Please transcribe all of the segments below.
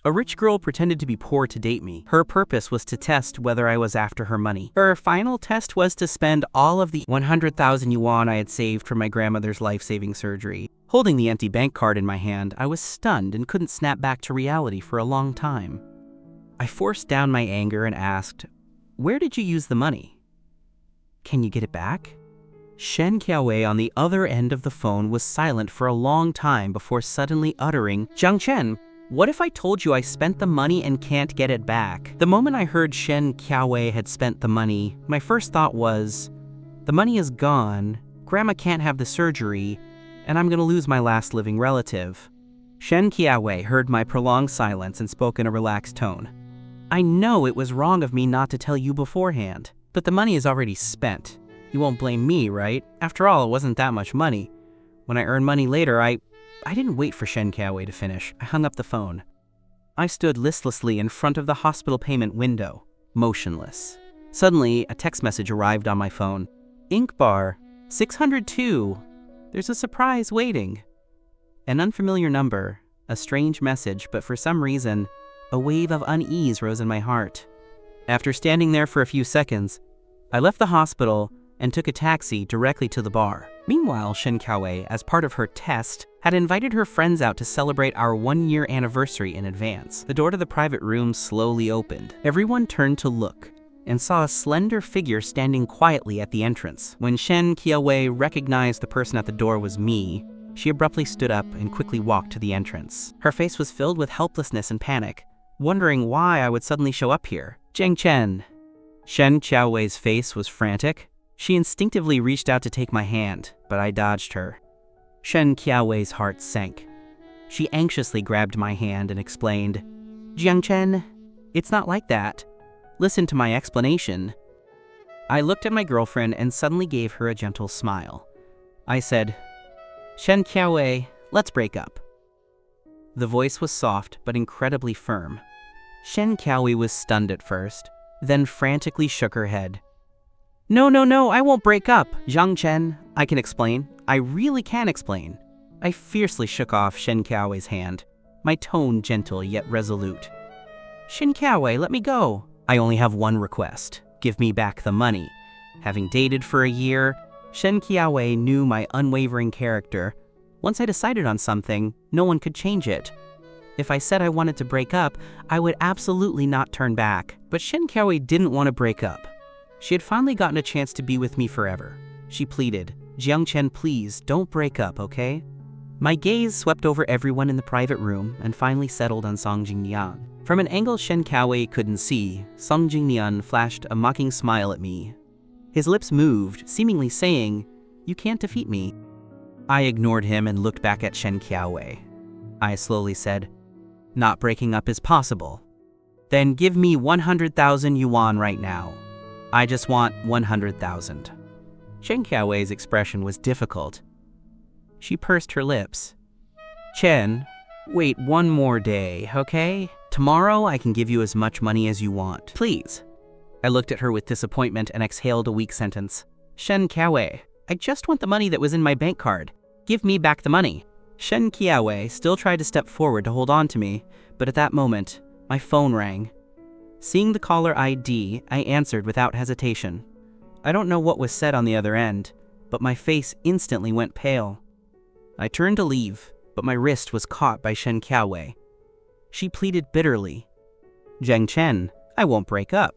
A rich girl pretended to be poor to date me. Her purpose was to test whether I was after her money. Her final test was to spend all of the 100,000 yuan I had saved from my grandmother's life-saving surgery. Holding the empty bank card in my hand, I was stunned and couldn't snap back to reality for a long time. I forced down my anger and asked, "Where did you use the money? Can you get it back?" Shen Qiaowei on the other end of the phone was silent for a long time before suddenly uttering, "Jiang Chen, what if I told you I spent the money and can't get it back?" The moment I heard Shen Qiaowei had spent the money, my first thought was, the money is gone, Grandma can't have the surgery, and I'm gonna lose my last living relative. Shen Qiaowei heard my prolonged silence and spoke in a relaxed tone. "I know it was wrong of me not to tell you beforehand, but the money is already spent. You won't blame me, right? After all, it wasn't that much money. When I earn money later, I didn't wait for Shen Qiaowei to finish. I hung up the phone. I stood listlessly in front of the hospital payment window, motionless. Suddenly, a text message arrived on my phone. "Ink bar, 602. There's a surprise waiting." An unfamiliar number, a strange message, but for some reason, a wave of unease rose in my heart. After standing there for a few seconds, I left the hospital and took a taxi directly to the bar. Meanwhile, Shen Qiaowei, as part of her test, had invited her friends out to celebrate our 1-year anniversary in advance. The door to the private room slowly opened. Everyone turned to look and saw a slender figure standing quietly at the entrance. When Shen Qiaowei recognized the person at the door was me, she abruptly stood up and quickly walked to the entrance. Her face was filled with helplessness and panic, wondering why I would suddenly show up here. "Jiang Chen." Shen Qiaowei's face was frantic. She instinctively reached out to take my hand, but I dodged her. Shen Qiaowei's heart sank. She anxiously grabbed my hand and explained, "Jiang Chen, it's not like that. Listen to my explanation." I looked at my girlfriend and suddenly gave her a gentle smile. I said, "Shen Qiaowei, let's break up." The voice was soft but incredibly firm. Shen Qiaowei was stunned at first, then frantically shook her head. No, I won't break up. Jiang Chen, I can explain. I really can explain." I fiercely shook off Shen Qiaowei's hand, my tone gentle yet resolute. "Shen Qiaowei, let me go. I only have one request. Give me back the money." Having dated for a year, Shen Qiaowei knew my unwavering character. Once I decided on something, no one could change it. If I said I wanted to break up, I would absolutely not turn back. But Shen Qiaowei didn't want to break up. She had finally gotten a chance to be with me forever. She pleaded, "Jiang Chen, please, don't break up, okay?" My gaze swept over everyone in the private room and finally settled on Song Jingnian. From an angle Shen Qiaowei couldn't see, Song Jingnian flashed a mocking smile at me. His lips moved, seemingly saying, "You can't defeat me." I ignored him and looked back at Shen Qiaowei. I slowly said, "Not breaking up is possible. Then give me 100,000 yuan right now. I just want 100,000. Shen Qiaowei's expression was difficult. She pursed her lips. "Chen, wait one more day, okay? Tomorrow I can give you as much money as you want. Please." I looked at her with disappointment and exhaled a weak sentence. "Shen Qiaowei, I just want the money that was in my bank card. Give me back the money." Shen Qiaowei still tried to step forward to hold on to me, but at that moment, my phone rang. Seeing the caller ID, I answered without hesitation. I don't know what was said on the other end, but my face instantly went pale. I turned to leave, but my wrist was caught by Shen Qiaowei. She pleaded bitterly, "Jiang Chen, I won't break up.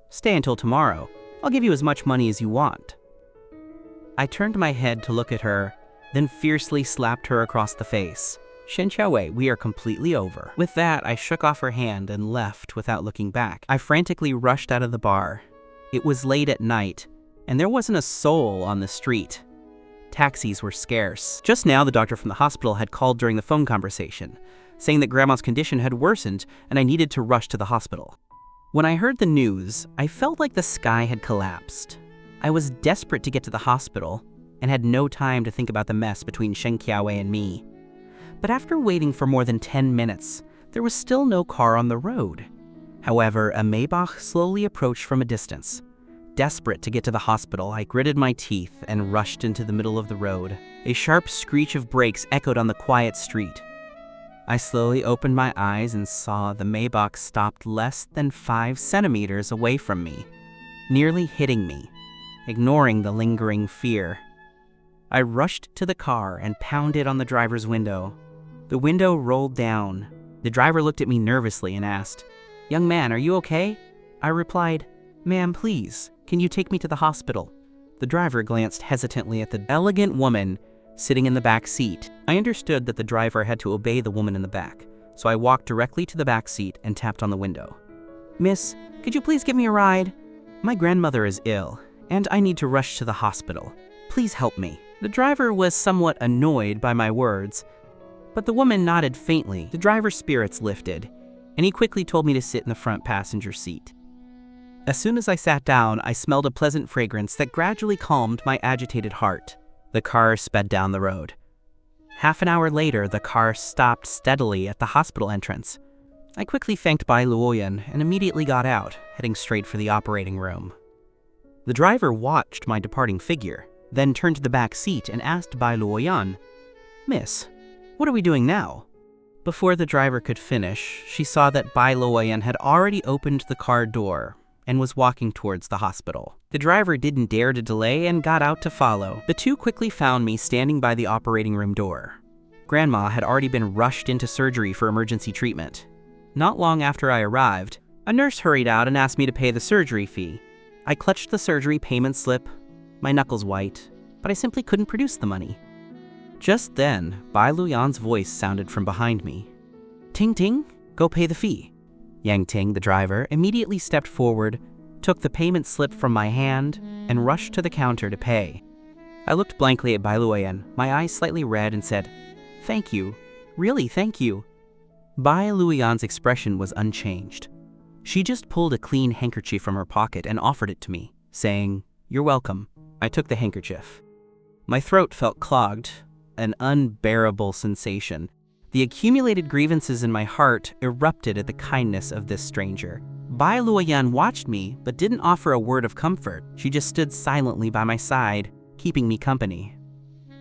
Stay until tomorrow. I'll give you as much money as you want." I turned my head to look at her, then fiercely slapped her across the face. "Shen Qiaowei, we are completely over." With that, I shook off her hand and left without looking back. I frantically rushed out of the bar. It was late at night, and there wasn't a soul on the street. Taxis were scarce. Just now, the doctor from the hospital had called during the phone conversation, saying that Grandma's condition had worsened and I needed to rush to the hospital. When I heard the news, I felt like the sky had collapsed. I was desperate to get to the hospital and had no time to think about the mess between Shen Qiaowei and me. But after waiting for more than 10 minutes, there was still no car on the road. However, a Maybach slowly approached from a distance. Desperate to get to the hospital, I gritted my teeth and rushed into the middle of the road. A sharp screech of brakes echoed on the quiet street. I slowly opened my eyes and saw the Maybach stopped less than 5 centimeters away from me, nearly hitting me, ignoring the lingering fear. I rushed to the car and pounded on the driver's window. The window rolled down. The driver looked at me nervously and asked, "Young man, are you okay?" I replied, "Ma'am, please, can you take me to the hospital?" The driver glanced hesitantly at the elegant woman sitting in the back seat. I understood that the driver had to obey the woman in the back, so I walked directly to the back seat and tapped on the window. "Miss, could you please give me a ride? My grandmother is ill, and I need to rush to the hospital. Please help me." The driver was somewhat annoyed by my words, but the woman nodded faintly. The driver's spirits lifted, and he quickly told me to sit in the front passenger seat. As soon as I sat down, I smelled a pleasant fragrance that gradually calmed my agitated heart. The car sped down the road. Half an hour later, the car stopped steadily at the hospital entrance. I quickly thanked Bai Luoan and immediately got out, heading straight for the operating room. The driver watched my departing figure, then turned to the back seat and asked Bai Luoan, "Miss, what are we doing now?" Before the driver could finish, she saw that Bai Luoan had already opened the car door and was walking towards the hospital. The driver didn't dare to delay and got out to follow. The two quickly found me standing by the operating room door. Grandma had already been rushed into surgery for emergency treatment. Not long after I arrived, a nurse hurried out and asked me to pay the surgery fee. I clutched the surgery payment slip, my knuckles white, but I simply couldn't produce the money. Just then, Bai Luoyan's voice sounded from behind me. "Ting Ting, go pay the fee." Yang Ting, the driver, immediately stepped forward, took the payment slip from my hand, and rushed to the counter to pay. I looked blankly at Bai Luoyan, my eyes slightly red, and said, "Thank you. Really, thank you." Bai Luoyan's expression was unchanged. She just pulled a clean handkerchief from her pocket and offered it to me, saying, "You're welcome." I took the handkerchief. My throat felt clogged, an unbearable sensation. The accumulated grievances in my heart erupted at the kindness of this stranger. Bai Luoyan watched me, but didn't offer a word of comfort. She just stood silently by my side, keeping me company.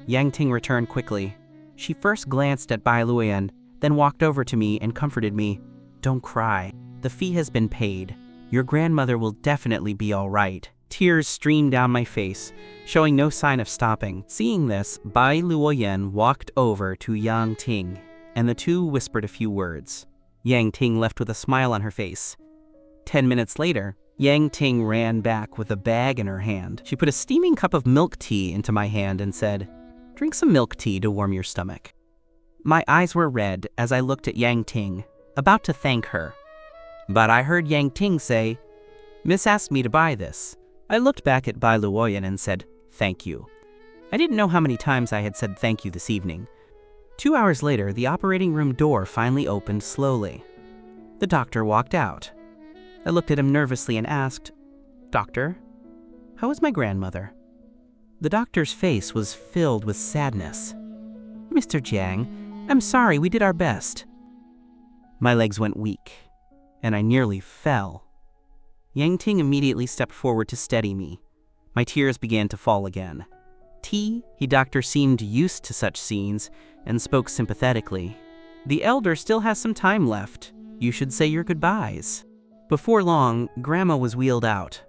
Yang Ting returned quickly. She first glanced at Bai Luoyan, then walked over to me and comforted me. "Don't cry. The fee has been paid. Your grandmother will definitely be all right." Tears streamed down my face, showing no sign of stopping. Seeing this, Bai Luoyan walked over to Yang Ting, and the two whispered a few words. Yang Ting left with a smile on her face. 10 minutes later, Yang Ting ran back with a bag in her hand. She put a steaming cup of milk tea into my hand and said, "Drink some milk tea to warm your stomach." My eyes were red as I looked at Yang Ting, about to thank her. But I heard Yang Ting say, "Miss asked me to buy this." I looked back at Bai Luoyan and said, "Thank you." I didn't know how many times I had said thank you this evening. 2 hours later, the operating room door finally opened slowly. The doctor walked out. I looked at him nervously and asked, "Doctor, how is my grandmother?" The doctor's face was filled with sadness. "Mr. Jiang, I'm sorry, we did our best." My legs went weak, and I nearly fell. Yang Ting immediately stepped forward to steady me. My tears began to fall again. The doctor seemed used to such scenes and spoke sympathetically. "The elder still has some time left. You should say your goodbyes." Before long, Grandma was wheeled out.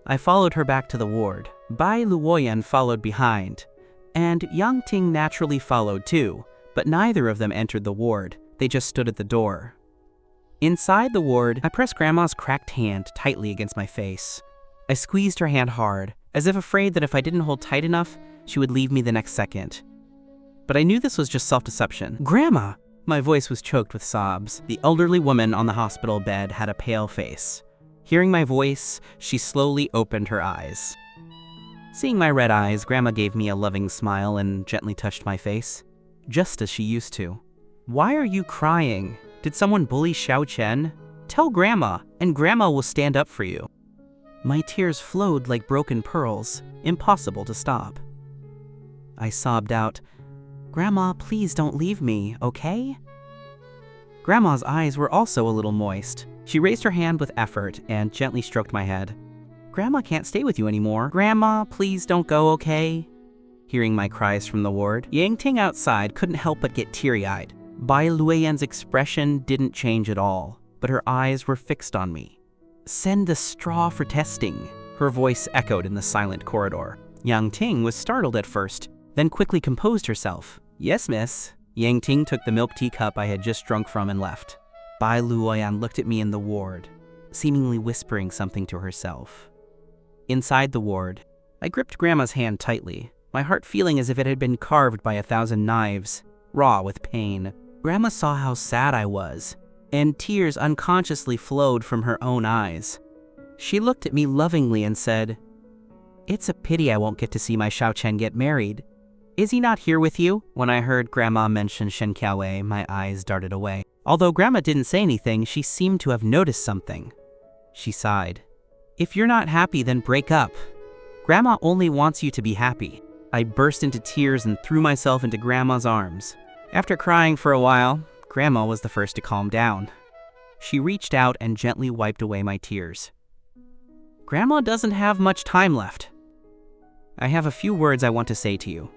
I followed her back to the ward. Bai Luoyan followed behind, and Yang Ting naturally followed too, but neither of them entered the ward. They just stood at the door. Inside the ward, I pressed Grandma's cracked hand tightly against my face. I squeezed her hand hard, as if afraid that if I didn't hold tight enough, she would leave me the next second. But I knew this was just self-deception. "Grandma!" My voice was choked with sobs. The elderly woman on the hospital bed had a pale face. Hearing my voice, she slowly opened her eyes. Seeing my red eyes, Grandma gave me a loving smile and gently touched my face, just as she used to. "Why are you crying? Did someone bully Xiao Chen? Tell Grandma, and Grandma will stand up for you." My tears flowed like broken pearls, impossible to stop. I sobbed out, "Grandma, please don't leave me, okay?" Grandma's eyes were also a little moist. She raised her hand with effort and gently stroked my head. "Grandma can't stay with you anymore. Grandma, please don't go, okay?" Hearing my cries from the ward, Yang Ting outside couldn't help but get teary-eyed. Bai Luoyan's expression didn't change at all, but her eyes were fixed on me. "Send the straw for testing," her voice echoed in the silent corridor. Yang Ting was startled at first, then quickly composed herself. "Yes, miss." Yang Ting took the milk tea cup I had just drunk from and left. Bai Luoyan looked at me in the ward, seemingly whispering something to herself. Inside the ward, I gripped Grandma's hand tightly, my heart feeling as if it had been carved by 1,000 knives, raw with pain. Grandma saw how sad I was, and tears unconsciously flowed from her own eyes. She looked at me lovingly and said, "It's a pity I won't get to see my Xiao Chen get married. Is he not here with you?" When I heard Grandma mention Shen Qiaowei, my eyes darted away. Although Grandma didn't say anything, she seemed to have noticed something. She sighed. "If you're not happy, then break up. Grandma only wants you to be happy." I burst into tears and threw myself into Grandma's arms. After crying for a while, Grandma was the first to calm down. She reached out and gently wiped away my tears. "Grandma doesn't have much time left. I have a few words I want to say to you."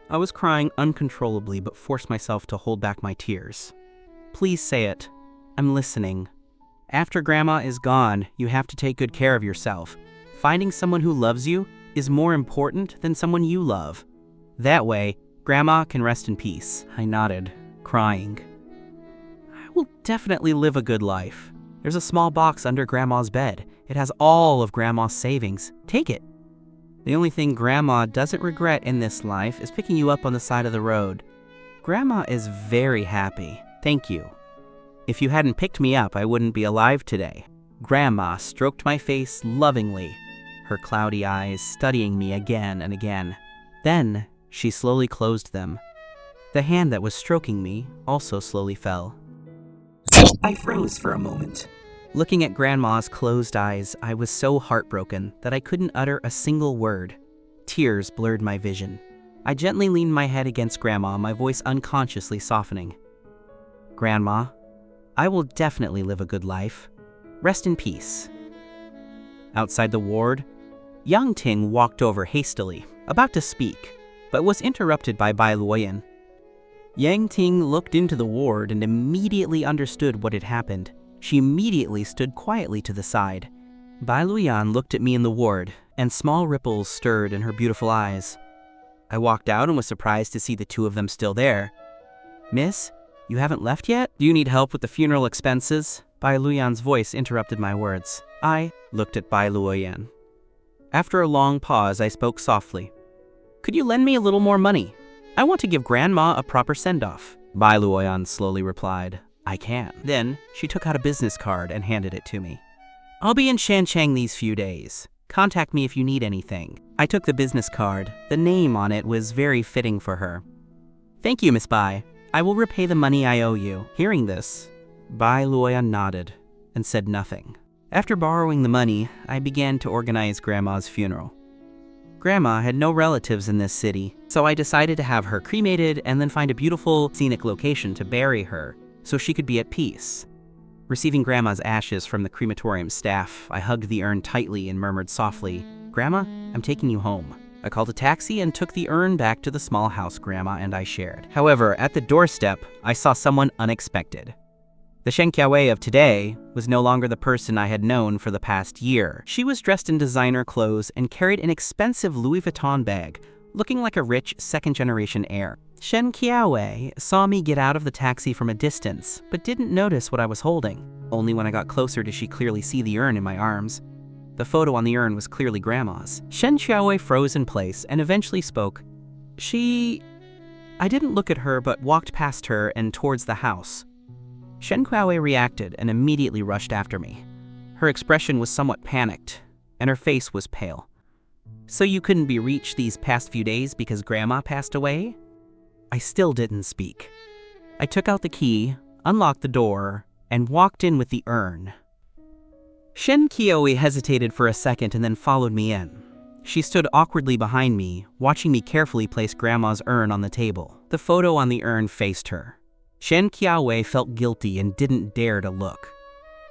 I was crying uncontrollably but forced myself to hold back my tears. "Please say it. I'm listening. After Grandma is gone, you have to take good care of yourself. Finding someone who loves you is more important than someone you love. That way, Grandma can rest in peace." I nodded, crying. "I will definitely live a good life. There's a small box under Grandma's bed. It has all of Grandma's savings. Take it. The only thing Grandma doesn't regret in this life is picking you up on the side of the road. Grandma is very happy. Thank you. If you hadn't picked me up, I wouldn't be alive today." Grandma stroked my face lovingly, her cloudy eyes studying me again and again. Then she slowly closed them. The hand that was stroking me also slowly fell. I froze for a moment. Looking at Grandma's closed eyes, I was so heartbroken that I couldn't utter a single word. Tears blurred my vision. I gently leaned my head against Grandma, my voice unconsciously softening. "Grandma, I will definitely live a good life. Rest in peace." Outside the ward, Yang Ting walked over hastily, about to speak, but was interrupted by Bai Luoyan. Yang Ting looked into the ward and immediately understood what had happened. She immediately stood quietly to the side. Bai Luoyan looked at me in the ward, and small ripples stirred in her beautiful eyes. I walked out and was surprised to see the two of them still there. "Miss, you haven't left yet? Do you need help with the funeral expenses?" Bai Luoyan's voice interrupted my words. I looked at Bai Luoyan. After a long pause, I spoke softly. "Could you lend me a little more money? I want to give Grandma a proper send-off." Bai Luoyan slowly replied, "I can." Then she took out a business card and handed it to me. "I'll be in Shancheng these few days. Contact me if you need anything." I took the business card. The name on it was very fitting for her. "Thank you, Miss Bai. I will repay the money I owe you." Hearing this, Bai Luoyan nodded and said nothing. After borrowing the money, I began to organize Grandma's funeral. Grandma had no relatives in this city, so I decided to have her cremated and then find a beautiful, scenic location to bury her so she could be at peace. Receiving Grandma's ashes from the crematorium staff, I hugged the urn tightly and murmured softly, "Grandma, I'm taking you home." I called a taxi and took the urn back to the small house Grandma and I shared. However, at the doorstep, I saw someone unexpected. The Shen Qiaowei of today was no longer the person I had known for the past year. She was dressed in designer clothes and carried an expensive Louis Vuitton bag, looking like a rich second-generation heir. Shen Qiaowei saw me get out of the taxi from a distance, but didn't notice what I was holding. Only when I got closer did she clearly see the urn in my arms. The photo on the urn was clearly Grandma's. Shen Qiaowei froze in place and eventually spoke. I didn't look at her but walked past her and towards the house. Shen Qiaowei reacted and immediately rushed after me. Her expression was somewhat panicked, and her face was pale. "So you couldn't be reached these past few days because Grandma passed away?" I still didn't speak. I took out the key, unlocked the door, and walked in with the urn. Shen Qiaowei hesitated for a second and then followed me in. She stood awkwardly behind me, watching me carefully place Grandma's urn on the table. The photo on the urn faced her. Shen Qiaowei felt guilty and didn't dare to look.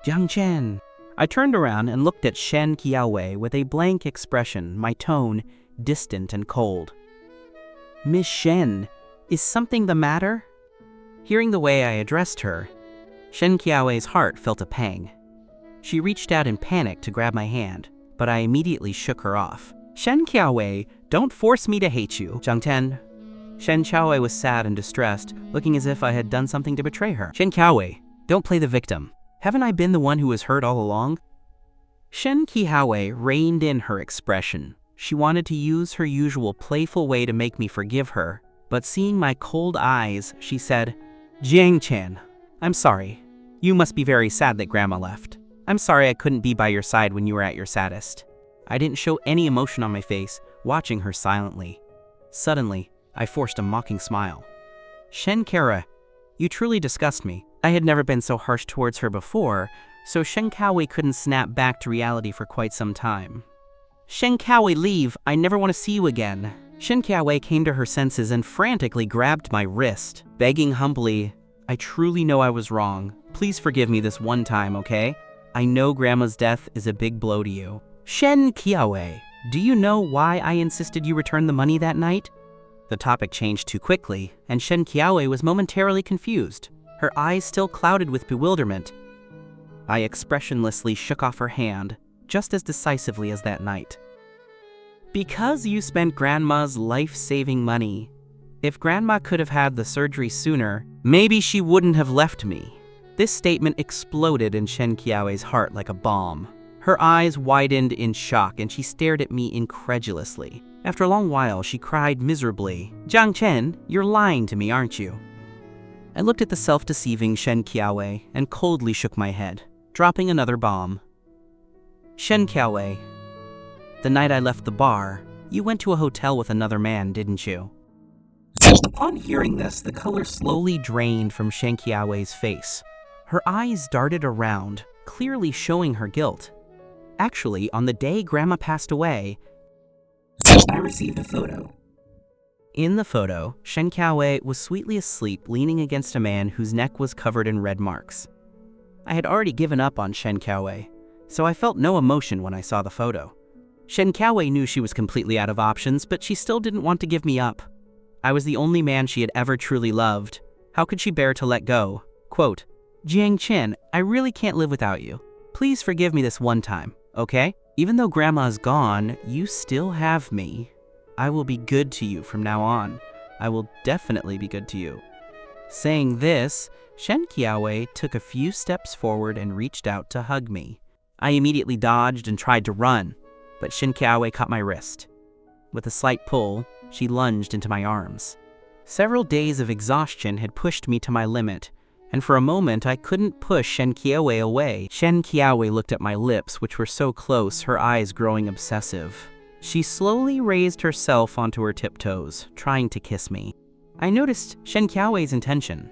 "Jiang Chen." I turned around and looked at Shen Qiaowei with a blank expression, my tone distant and cold. "Miss Shen, is something the matter?" Hearing the way I addressed her, Shen Qiaowei's heart felt a pang. She reached out in panic to grab my hand, but I immediately shook her off. Shen Qiaowei, don't force me to hate you, Zhang Ten. Shen Qiaowei was sad and distressed, looking as if I had done something to betray her. Shen Qiaowei, don't play the victim. Haven't I been the one who was hurt all along? Shen Qiaowei reined in her expression. She wanted to use her usual playful way to make me forgive her, but seeing my cold eyes, she said, Jiang Chen, I'm sorry. You must be very sad that Grandma left. I'm sorry I couldn't be by your side when you were at your saddest. I didn't show any emotion on my face, watching her silently. Suddenly, I forced a mocking smile. Shen Kara, you truly disgust me. I had never been so harsh towards her before, so Shen Qiaowei couldn't snap back to reality for quite some time. Shen Qiaowei, leave! I never want to see you again. Shen Qiaowei came to her senses and frantically grabbed my wrist, begging humbly, I truly know I was wrong. Please forgive me this one time, okay? I know Grandma's death is a big blow to you. Shen Qiaowei, do you know why I insisted you return the money that night? The topic changed too quickly, and Shen Qiaowei was momentarily confused, her eyes still clouded with bewilderment. I expressionlessly shook off her hand, just as decisively as that night. Because you spent Grandma's life-saving money. If Grandma could have had the surgery sooner, maybe she wouldn't have left me. This statement exploded in Shen Qiaowei's heart like a bomb. Her eyes widened in shock and she stared at me incredulously. After a long while, she cried miserably, Zhang Chen, you're lying to me, aren't you? I looked at the self-deceiving Shen Qiaowei and coldly shook my head, dropping another bomb. Shen Qiaowei, the night I left the bar, you went to a hotel with another man, didn't you? Upon hearing this, the color slowly drained from Shen Qiaowei's face. Her eyes darted around, clearly showing her guilt. Actually, on the day Grandma passed away, I received a photo. In the photo, Shen Qiaowei was sweetly asleep, leaning against a man whose neck was covered in red marks. I had already given up on Shen Qiaowei, so I felt no emotion when I saw the photo. Shen Qiaowei knew she was completely out of options, but she still didn't want to give me up. I was the only man she had ever truly loved. How could she bear to let go? Quote, Jiang Chen, I really can't live without you. Please forgive me this one time, okay? Even though Grandma's gone, you still have me. I will be good to you from now on. I will definitely be good to you. Saying this, Shen Qiaowei took a few steps forward and reached out to hug me. I immediately dodged and tried to run, but Shen Qiaowei caught my wrist. With a slight pull, she lunged into my arms. Several days of exhaustion had pushed me to my limit, and for a moment I couldn't push Shen Qiaowei away. Shen Qiaowei looked at my lips, which were so close, her eyes growing obsessive. She slowly raised herself onto her tiptoes, trying to kiss me. I noticed Shen Qiaowei's intention.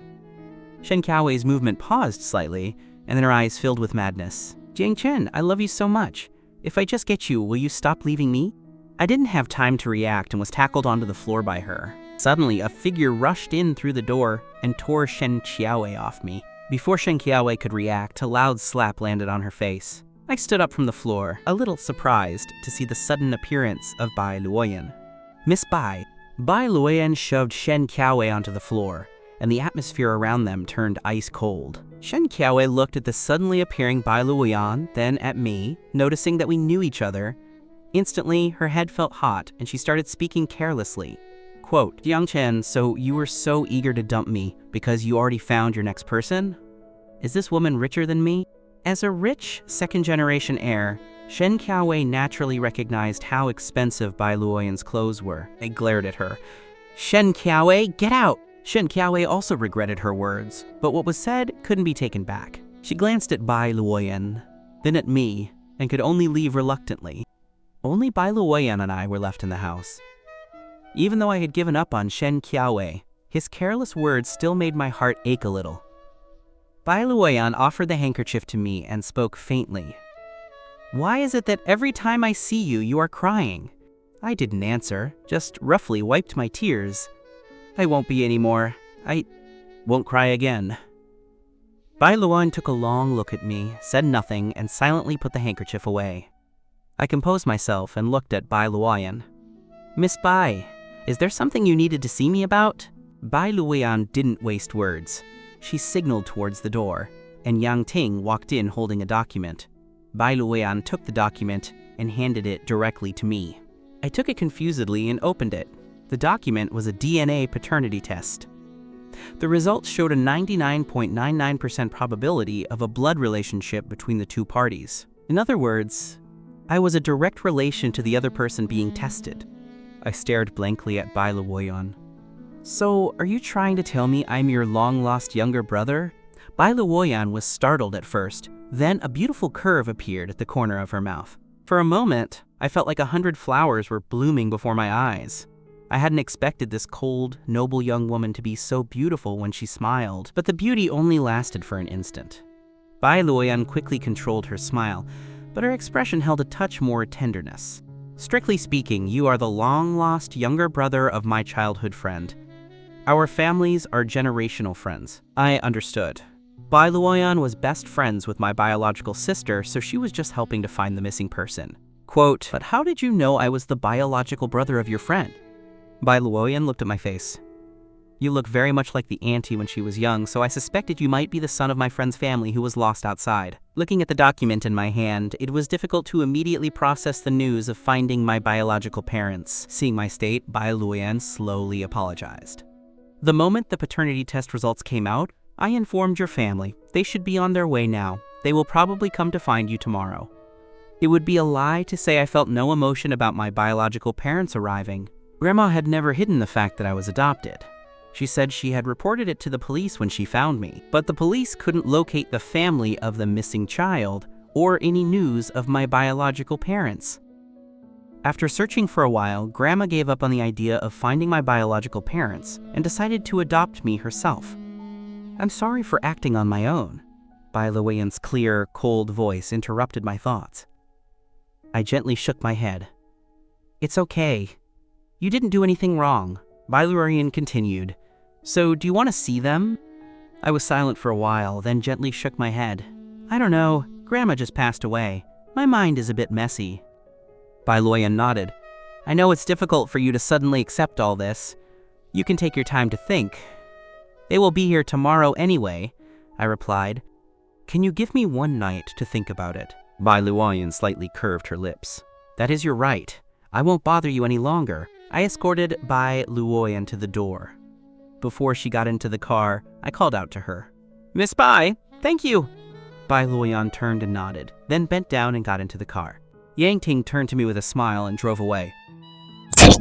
Shen Qiaowei's movement paused slightly, and then her eyes filled with madness. Jiang Chen, I love you so much. If I just get you, will you stop leaving me? I didn't have time to react and was tackled onto the floor by her. Suddenly, a figure rushed in through the door and tore Shen Qiaowei off me. Before Shen Qiaowei could react, a loud slap landed on her face. I stood up from the floor, a little surprised to see the sudden appearance of Bai Luoan. Miss Bai. Bai Luoan shoved Shen Qiaowei onto the floor, and the atmosphere around them turned ice cold. Shen Qiaowei looked at the suddenly appearing Bai Luoan, then at me, noticing that we knew each other. Instantly, her head felt hot, and she started speaking carelessly. Quote, Jiang Chen, so you were so eager to dump me because you already found your next person? Is this woman richer than me? As a rich, second-generation heir, Shen Qiaowei naturally recognized how expensive Bai Luoyan's clothes were. I glared at her. Shen Qiaowei, get out! Shen Qiaowei also regretted her words, but what was said couldn't be taken back. She glanced at Bai Luoyan, then at me, and could only leave reluctantly. Only Bai Luoyan and I were left in the house. Even though I had given up on Shen Qiaowei, his careless words still made my heart ache a little. Bai Luoyan offered the handkerchief to me and spoke faintly. Why is it that every time I see you, you are crying? I didn't answer, just roughly wiped my tears. I won't be anymore. I won't cry again. Bai Luoyan took a long look at me, said nothing, and silently put the handkerchief away. I composed myself and looked at Bai Luoyan. Miss Bai, is there something you needed to see me about? Bai Luoan didn't waste words. She signaled towards the door, and Yang Ting walked in holding a document. Bai Luoan took the document and handed it directly to me. I took it confusedly and opened it. The document was a DNA paternity test. The results showed a 99.99% probability of a blood relationship between the two parties. In other words, I was a direct relation to the other person being tested. I stared blankly at Bai Luoan. So, are you trying to tell me I'm your long-lost younger brother? Bai Luoan was startled at first, then a beautiful curve appeared at the corner of her mouth. For a moment, I felt like 100 flowers were blooming before my eyes. I hadn't expected this cold, noble young woman to be so beautiful when she smiled, but the beauty only lasted for an instant. Bai Luoan quickly controlled her smile, but her expression held a touch more tenderness. Strictly speaking, you are the long-lost younger brother of my childhood friend. Our families are generational friends. I understood. Bai Luoan was best friends with my biological sister, so she was just helping to find the missing person. Quote, but how did you know I was the biological brother of your friend? Bai Luoan looked at my face. You look very much like the auntie when she was young, so I suspected you might be the son of my friend's family who was lost outside. Looking at the document in my hand, it was difficult to immediately process the news of finding my biological parents. Seeing my state, Bai Luoan slowly apologized. The moment the paternity test results came out, I informed your family. They should be on their way now. They will probably come to find you tomorrow. It would be a lie to say I felt no emotion about my biological parents arriving. Grandma had never hidden the fact that I was adopted. She said she had reported it to the police when she found me, but the police couldn't locate the family of the missing child or any news of my biological parents. After searching for a while, Grandma gave up on the idea of finding my biological parents and decided to adopt me herself. I'm sorry for acting on my own. Bai Luoan's clear, cold voice interrupted my thoughts. I gently shook my head. It's okay. You didn't do anything wrong. Bai Luoan continued. So, do you want to see them? I was silent for a while, then gently shook my head. I don't know. Grandma just passed away. My mind is a bit messy. Bai Luoan nodded. I know it's difficult for you to suddenly accept all this. You can take your time to think. They will be here tomorrow anyway, I replied. Can you give me one night to think about it? Bai Luoan slightly curved her lips. That is your right. I won't bother you any longer. I escorted Bai Luoan to the door. Before she got into the car, I called out to her. Miss Bai, thank you. Bai Luoan turned and nodded, then bent down and got into the car. Yang Ting turned to me with a smile and drove away.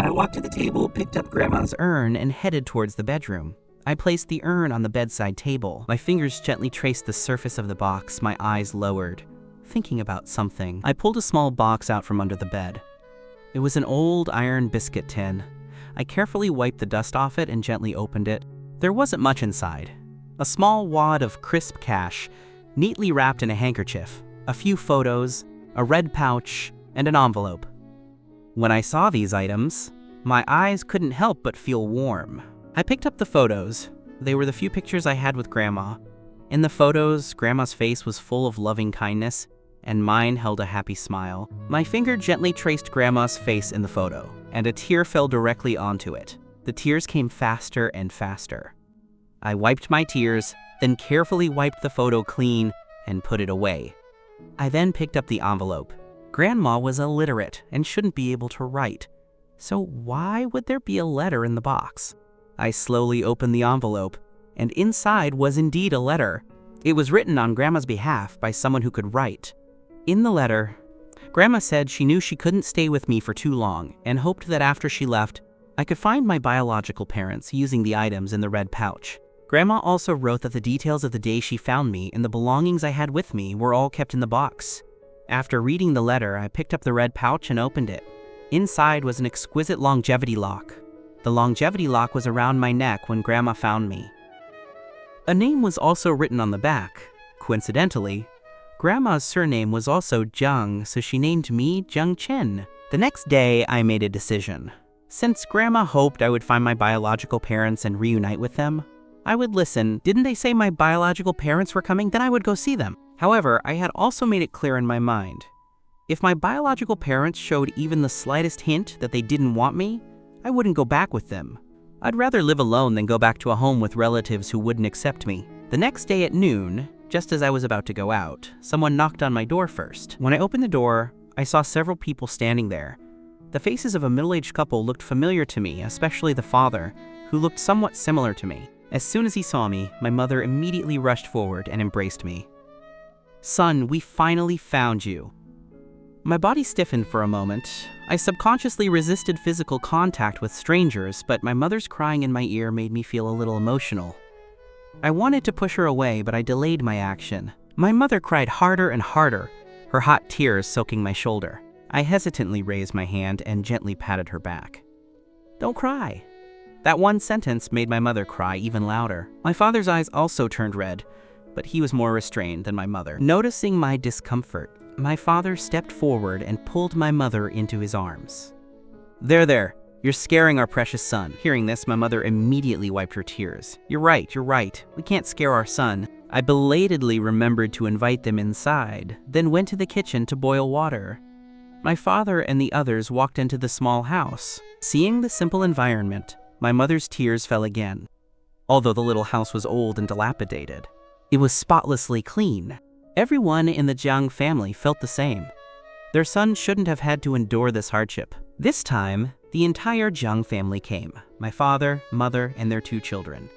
I walked to the table, picked up Grandma's urn, and headed towards the bedroom. I placed the urn on the bedside table. My fingers gently traced the surface of the box, my eyes lowered. Thinking about something, I pulled a small box out from under the bed. It was an old iron biscuit tin. I carefully wiped the dust off it and gently opened it. There wasn't much inside. A small wad of crisp cash, neatly wrapped in a handkerchief, a few photos, a red pouch, and an envelope. When I saw these items, my eyes couldn't help but feel warm. I picked up the photos. They were the few pictures I had with Grandma. In the photos, Grandma's face was full of loving kindness, and mine held a happy smile. My finger gently traced Grandma's face in the photo, and a tear fell directly onto it. The tears came faster and faster. I wiped my tears, then carefully wiped the photo clean and put it away. I then picked up the envelope. Grandma was illiterate and shouldn't be able to write. So why would there be a letter in the box? I slowly opened the envelope, and inside was indeed a letter. It was written on Grandma's behalf by someone who could write. In the letter, Grandma said she knew she couldn't stay with me for too long and hoped that after she left, I could find my biological parents using the items in the red pouch. Grandma also wrote that the details of the day she found me and the belongings I had with me were all kept in the box. After reading the letter, I picked up the red pouch and opened it. Inside was an exquisite longevity lock. The longevity lock was around my neck when Grandma found me. A name was also written on the back. Coincidentally, Grandma's surname was also Zhang, so she named me Zhang Chen. The next day, I made a decision. Since Grandma hoped I would find my biological parents and reunite with them, I would listen. Didn't they say my biological parents were coming? Then I would go see them. However, I had also made it clear in my mind. If my biological parents showed even the slightest hint that they didn't want me, I wouldn't go back with them. I'd rather live alone than go back to a home with relatives who wouldn't accept me. The next day at noon, just as I was about to go out, someone knocked on my door first. When I opened the door, I saw several people standing there. The faces of a middle-aged couple looked familiar to me, especially the father, who looked somewhat similar to me. As soon as he saw me, my mother immediately rushed forward and embraced me. "Son, we finally found you." My body stiffened for a moment. I subconsciously resisted physical contact with strangers, but my mother's crying in my ear made me feel a little emotional. I wanted to push her away, but I delayed my action. My mother cried harder and harder, her hot tears soaking my shoulder. I hesitantly raised my hand and gently patted her back. "Don't cry." That one sentence made my mother cry even louder. My father's eyes also turned red, but he was more restrained than my mother. Noticing my discomfort, my father stepped forward and pulled my mother into his arms. There, you're scaring our precious son." Hearing this, my mother immediately wiped her tears. You're right. We can't scare our son." I belatedly remembered to invite them inside, then went to the kitchen to boil water. My father and the others walked into the small house. Seeing the simple environment, my mother's tears fell again. Although the little house was old and dilapidated, it was spotlessly clean. Everyone in the Jiang family felt the same. Their son shouldn't have had to endure this hardship. This time, the entire Jiang family came, my father, mother, and their 2 children.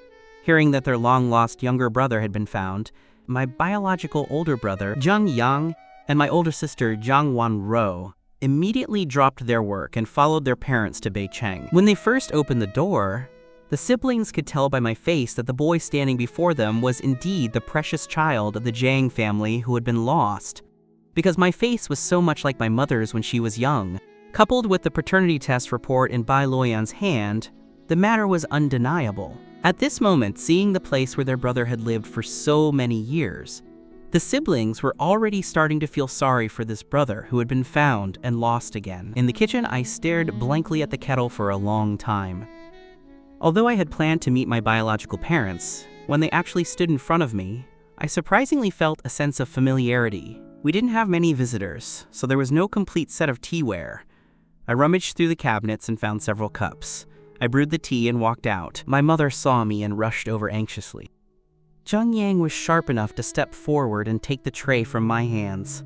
Hearing that their long-lost younger brother had been found, my biological older brother, Jiang Yang, and my older sister, Jiang Wanro, immediately dropped their work and followed their parents to Beicheng. When they first opened the door, the siblings could tell by my face that the boy standing before them was indeed the precious child of the Jiang family who had been lost, because my face was so much like my mother's when she was young. Coupled with the paternity test report in Bai Luoyan's hand, the matter was undeniable. At this moment, seeing the place where their brother had lived for so many years, the siblings were already starting to feel sorry for this brother who had been found and lost again. In the kitchen, I stared blankly at the kettle for a long time. Although I had planned to meet my biological parents, when they actually stood in front of me, I surprisingly felt a sense of familiarity. We didn't have many visitors, so there was no complete set of teaware. I rummaged through the cabinets and found several cups. I brewed the tea and walked out. My mother saw me and rushed over anxiously. Jiang Yang was sharp enough to step forward and take the tray from my hands.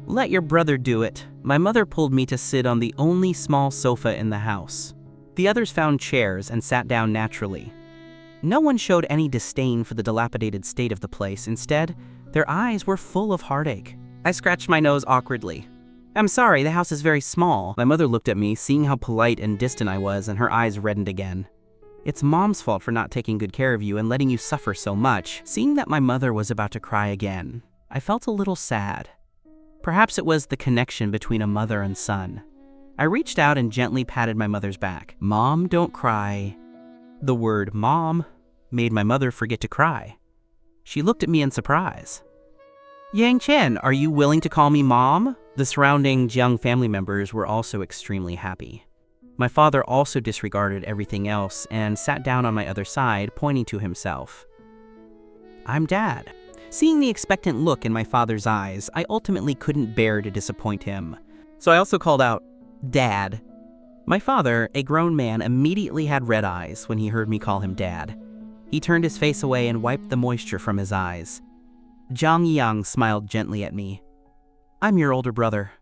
"Let your brother do it." My mother pulled me to sit on the only small sofa in the house. The others found chairs and sat down naturally. No one showed any disdain for the dilapidated state of the place. Instead, their eyes were full of heartache. I scratched my nose awkwardly. "I'm sorry, the house is very small." My mother looked at me, seeing how polite and distant I was, and her eyes reddened again. "It's Mom's fault for not taking good care of you and letting you suffer so much." Seeing that my mother was about to cry again, I felt a little sad. Perhaps it was the connection between a mother and son. I reached out and gently patted my mother's back. "Mom, don't cry." The word "mom" made my mother forget to cry. She looked at me in surprise. "Yang Chen, are you willing to call me Mom?" The surrounding Jiang family members were also extremely happy. My father also disregarded everything else and sat down on my other side, pointing to himself. "I'm Dad." Seeing the expectant look in my father's eyes, I ultimately couldn't bear to disappoint him. So I also called out, "Dad." My father, a grown man, immediately had red eyes when he heard me call him Dad. He turned his face away and wiped the moisture from his eyes. Jiang Yang smiled gently at me. "I'm your older brother."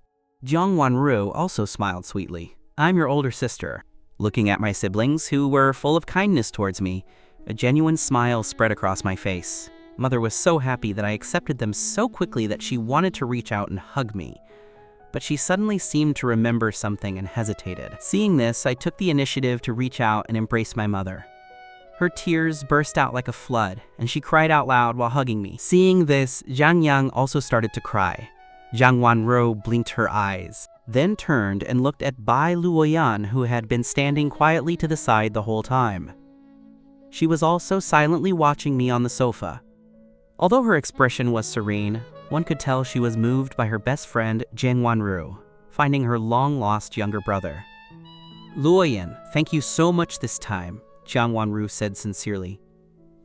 Jiang Wanru also smiled sweetly. "I'm your older sister." Looking at my siblings, who were full of kindness towards me, a genuine smile spread across my face. Mother was so happy that I accepted them so quickly that she wanted to reach out and hug me. But she suddenly seemed to remember something and hesitated. Seeing this, I took the initiative to reach out and embrace my mother. Her tears burst out like a flood, and she cried out loud while hugging me. Seeing this, Jiang Yang also started to cry. Jiang Wanro blinked her eyes, then turned and looked at Bai Luoyan, who had been standing quietly to the side the whole time. She was also silently watching me on the sofa. Although her expression was serene, one could tell she was moved by her best friend, Jiang Wanru, finding her long-lost younger brother. "Luoyan, thank you so much this time," Jiang Wanru said sincerely.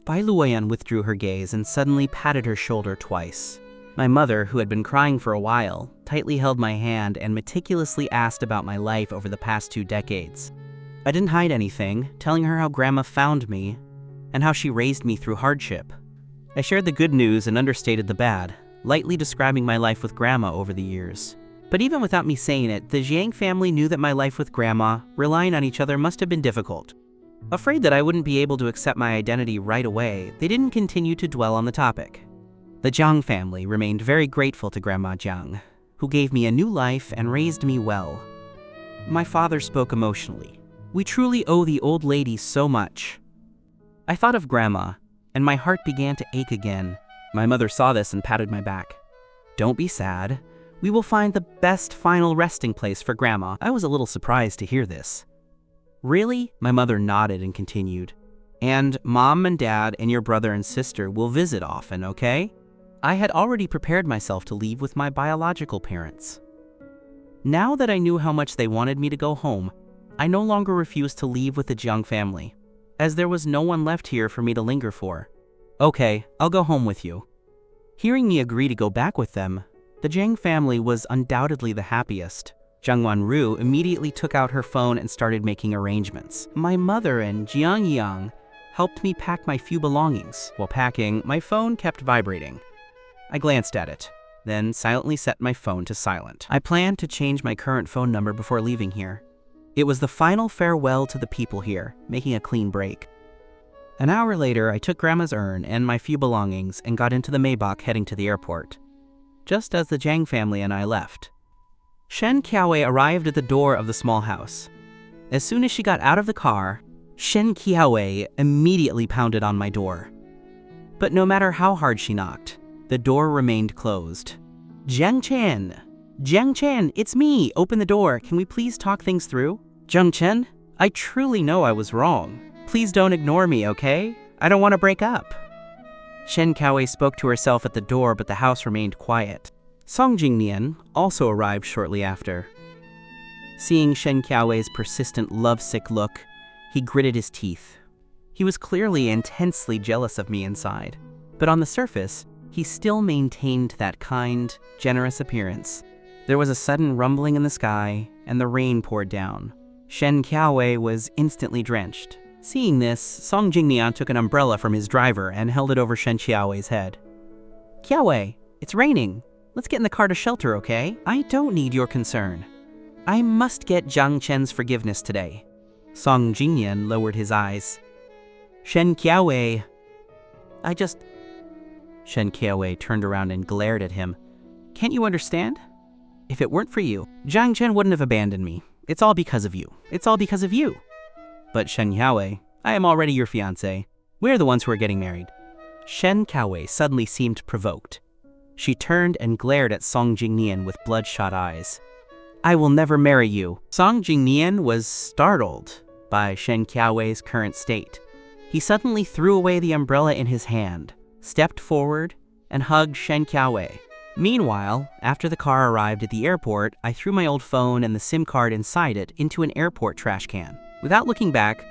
Bai Luoyan withdrew her gaze and suddenly patted her shoulder twice. My mother, who had been crying for a while, tightly held my hand and meticulously asked about my life over the past 2 decades. I didn't hide anything, telling her how Grandma found me and how she raised me through hardship. I shared the good news and understated the bad, lightly describing my life with Grandma over the years. But even without me saying it, the Jiang family knew that my life with Grandma, relying on each other, must have been difficult. Afraid that I wouldn't be able to accept my identity right away, they didn't continue to dwell on the topic. The Jiang family remained very grateful to Grandma Jiang, who gave me a new life and raised me well. My father spoke emotionally. We truly owe the old lady so much. I thought of Grandma, and my heart began to ache again. My mother saw this and patted my back. Don't be sad. We will find the best final resting place for Grandma. I was a little surprised to hear this. Really? My mother nodded and continued. And Mom and Dad and your brother and sister will visit often, okay? I had already prepared myself to leave with my biological parents. Now that I knew how much they wanted me to go home, I no longer refused to leave with the Jiang family, as there was no one left here for me to linger for. Okay, I'll go home with you. Hearing me agree to go back with them, the Jiang family was undoubtedly the happiest. Jiang Wanru immediately took out her phone and started making arrangements. My mother and Jiang Yang helped me pack my few belongings. While packing, my phone kept vibrating. I glanced at it, then silently set my phone to silent. I planned to change my current phone number before leaving here. It was the final farewell to the people here, making a clean break. An hour later, I took Grandma's urn and my few belongings and got into the Maybach heading to the airport. Just as the Jiang family and I left, Shen Qiaowei arrived at the door of the small house. As soon as she got out of the car, Shen Qiaowei immediately pounded on my door. But no matter how hard she knocked, the door remained closed. Jiang Chen, it's me. Open the door. Can we please talk things through? Jiang Chen, I truly know I was wrong. Please don't ignore me, okay? I don't want to break up. Shen Qiaowei spoke to herself at the door, but the house remained quiet. Song Jingnian also arrived shortly after. Seeing Shen Qiaowei's persistent lovesick look, he gritted his teeth. He was clearly intensely jealous of me inside, but on the surface, he still maintained that kind, generous appearance. There was a sudden rumbling in the sky, and the rain poured down. Shen Qiaowei was instantly drenched. Seeing this, Song Jingnian took an umbrella from his driver and held it over Shen Qiaowei's head. Qiaowei, it's raining. Let's get in the car to shelter, okay? I don't need your concern. I must get Jiang Chen's forgiveness today. Song Jingnian lowered his eyes. Shen Qiaowei, Shen Qiaowei turned around and glared at him. Can't you understand? If it weren't for you, Jiang Chen wouldn't have abandoned me. It's all because of you. It's all because of you. But Shen Qiaowei, I am already your fiancé. We're the ones who are getting married. Shen Qiaowei suddenly seemed provoked. She turned and glared at Song Jingnian with bloodshot eyes. I will never marry you. Song Jingnian was startled by Shen Qiaowei's current state. He suddenly threw away the umbrella in his hand, stepped forward, and hugged Shen Qiaowei. Meanwhile, after the car arrived at the airport, I threw my old phone and the SIM card inside it into an airport trash can. Without looking back,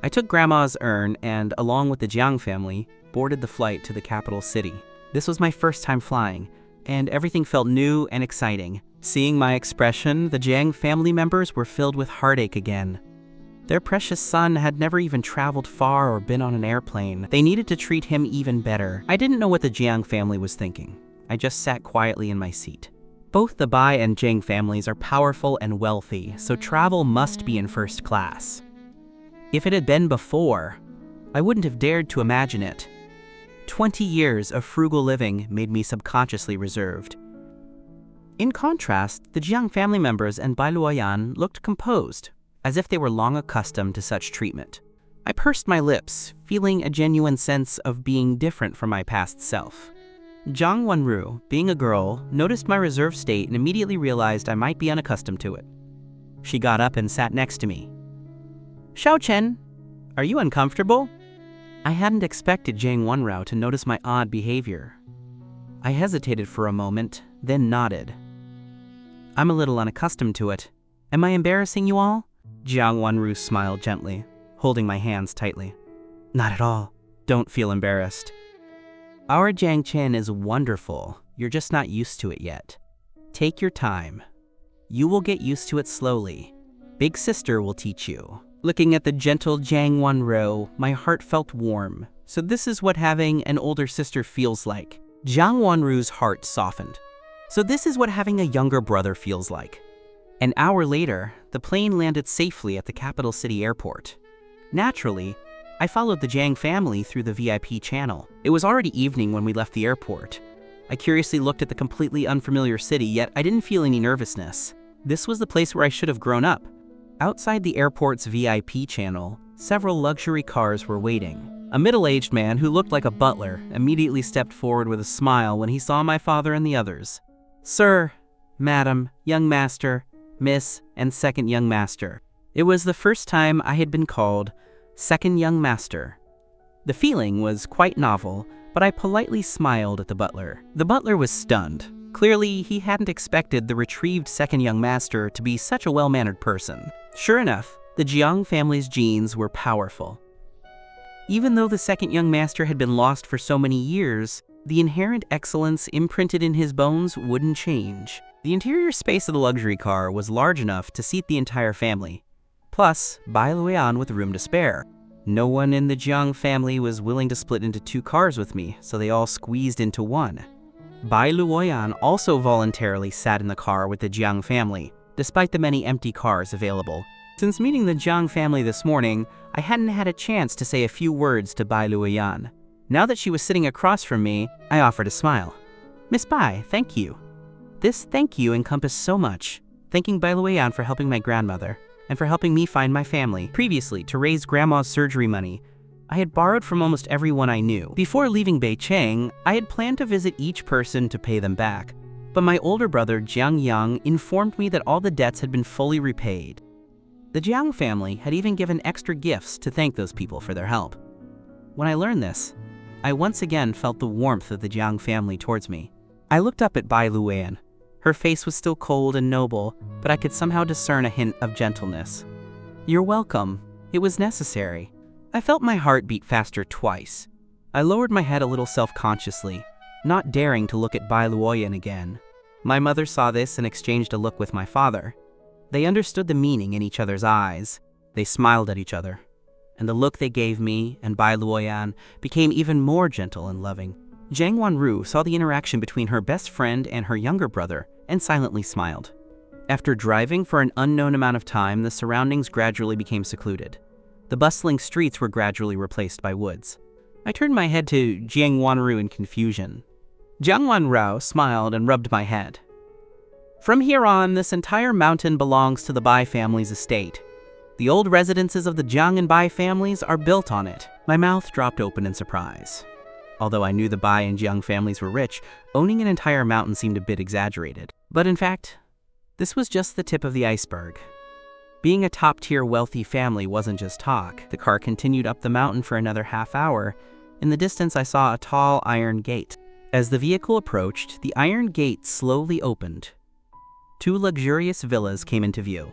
I took Grandma's urn and, along with the Jiang family, boarded the flight to the capital city. This was my first time flying, and everything felt new and exciting. Seeing my expression, the Jiang family members were filled with heartache again. Their precious son had never even traveled far or been on an airplane. They needed to treat him even better. I didn't know what the Jiang family was thinking. I just sat quietly in my seat. Both the Bai and Jiang families are powerful and wealthy, so travel must be in first class. If it had been before, I wouldn't have dared to imagine it. 20 years of frugal living made me subconsciously reserved. In contrast, the Jiang family members and Bai Luoan looked composed, as if they were long accustomed to such treatment. I pursed my lips, feeling a genuine sense of being different from my past self. Jiang Wanru, being a girl, noticed my reserved state and immediately realized I might be unaccustomed to it. She got up and sat next to me. Xiao Chen, are you uncomfortable? I hadn't expected Jiang Wanru to notice my odd behavior. I hesitated for a moment, then nodded. I'm a little unaccustomed to it. Am I embarrassing you all? Jiang Wanru smiled gently, holding my hands tightly. Not at all. Don't feel embarrassed. Our Jiang Chen is wonderful. You're just not used to it yet. Take your time. You will get used to it slowly. Big sister will teach you. Looking at the gentle Jiang Wanro, my heart felt warm. So this is what having an older sister feels like. Jiang Wanru's heart softened. So this is what having a younger brother feels like. An hour later, the plane landed safely at the capital city airport. Naturally, I followed the Jiang family through the VIP channel. It was already evening when we left the airport. I curiously looked at the completely unfamiliar city, yet I didn't feel any nervousness. This was the place where I should have grown up. Outside the airport's VIP channel, several luxury cars were waiting. A middle-aged man who looked like a butler immediately stepped forward with a smile when he saw my father and the others. Sir, Madam, Young Master, Miss, and Second Young Master. It was the first time I had been called Second Young Master. The feeling was quite novel, but I politely smiled at the butler. The butler was stunned. Clearly, he hadn't expected the retrieved Second Young Master to be such a well-mannered person. Sure enough, the Jiang family's genes were powerful. Even though the Second Young Master had been lost for so many years, the inherent excellence imprinted in his bones wouldn't change. The interior space of the luxury car was large enough to seat the entire family, plus Bai Luoan with room to spare. No one in the Jiang family was willing to split into 2 cars with me, so they all squeezed into one. Bai Luoyan also voluntarily sat in the car with the Jiang family, despite the many empty cars available. Since meeting the Jiang family this morning, I hadn't had a chance to say a few words to Bai Luoyan. Now that she was sitting across from me, I offered a smile. Miss Bai, thank you. This thank you encompassed so much, thanking Bai Luoyan for helping my grandmother, and for helping me find my family. Previously, to raise Grandma's surgery money, I had borrowed from almost everyone I knew. Before leaving Beijing, I had planned to visit each person to pay them back, but my older brother Jiang Yang informed me that all the debts had been fully repaid. The Jiang family had even given extra gifts to thank those people for their help. When I learned this, I once again felt the warmth of the Jiang family towards me. I looked up at Bai Luoyan. Her face was still cold and noble, but I could somehow discern a hint of gentleness. You're welcome. It was necessary. I felt my heart beat faster twice. I lowered my head a little self-consciously, not daring to look at Bai Luoyan again. My mother saw this and exchanged a look with my father. They understood the meaning in each other's eyes. They smiled at each other, and the look they gave me and Bai Luoyan became even more gentle and loving. Jiang Wanru saw the interaction between her best friend and her younger brother and silently smiled. After driving for an unknown amount of time, the surroundings gradually became secluded. The bustling streets were gradually replaced by woods. I turned my head to Jiang Wanru in confusion. Jiang Wanru smiled and rubbed my head. From here on, this entire mountain belongs to the Bai family's estate. The old residences of the Jiang and Bai families are built on it. My mouth dropped open in surprise. Although I knew the Bai and Jiang families were rich, owning an entire mountain seemed a bit exaggerated. But in fact, this was just the tip of the iceberg. Being a top-tier wealthy family wasn't just talk. The car continued up the mountain for another half hour. In the distance, I saw a tall iron gate. As the vehicle approached, the iron gate slowly opened. 2 luxurious villas came into view.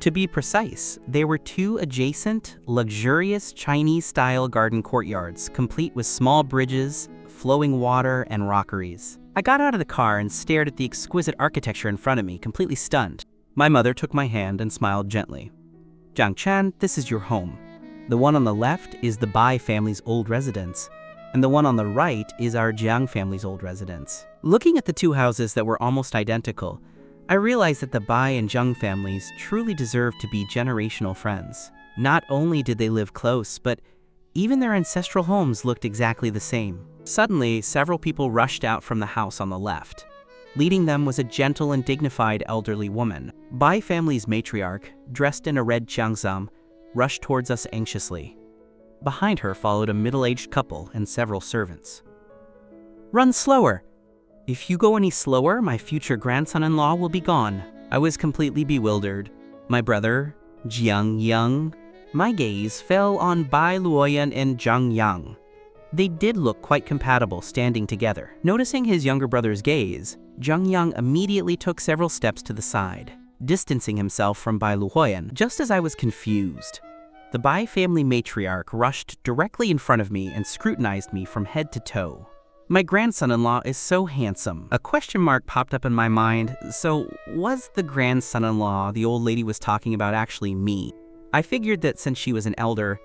To be precise, they were 2 adjacent, luxurious Chinese-style garden courtyards, complete with small bridges, flowing water, and rockeries. I got out of the car and stared at the exquisite architecture in front of me, completely stunned. My mother took my hand and smiled gently. Jiang Chan, this is your home. The one on the left is the Bai family's old residence, and the one on the right is our Jiang family's old residence. Looking at the 2 houses that were almost identical, I realized that the Bai and Jiang families truly deserved to be generational friends. Not only did they live close, but even their ancestral homes looked exactly the same. Suddenly, several people rushed out from the house on the left. Leading them was a gentle and dignified elderly woman. Bai family's matriarch, dressed in a red cheongsam, rushed towards us anxiously. Behind her followed a middle-aged couple and several servants. Run slower! If you go any slower, my future grandson-in-law will be gone. I was completely bewildered. My brother, Jiang Yang. My gaze fell on Bai Luoyan and Jiang Yang. They did look quite compatible standing together. Noticing his younger brother's gaze, Jiang Yang immediately took several steps to the side, distancing himself from Bai Luoyan. Just as I was confused, the Bai family matriarch rushed directly in front of me and scrutinized me from head to toe. My grandson-in-law is so handsome. A question mark popped up in my mind. So was the grandson-in-law the old lady was talking about actually me? I figured that since she was an elder,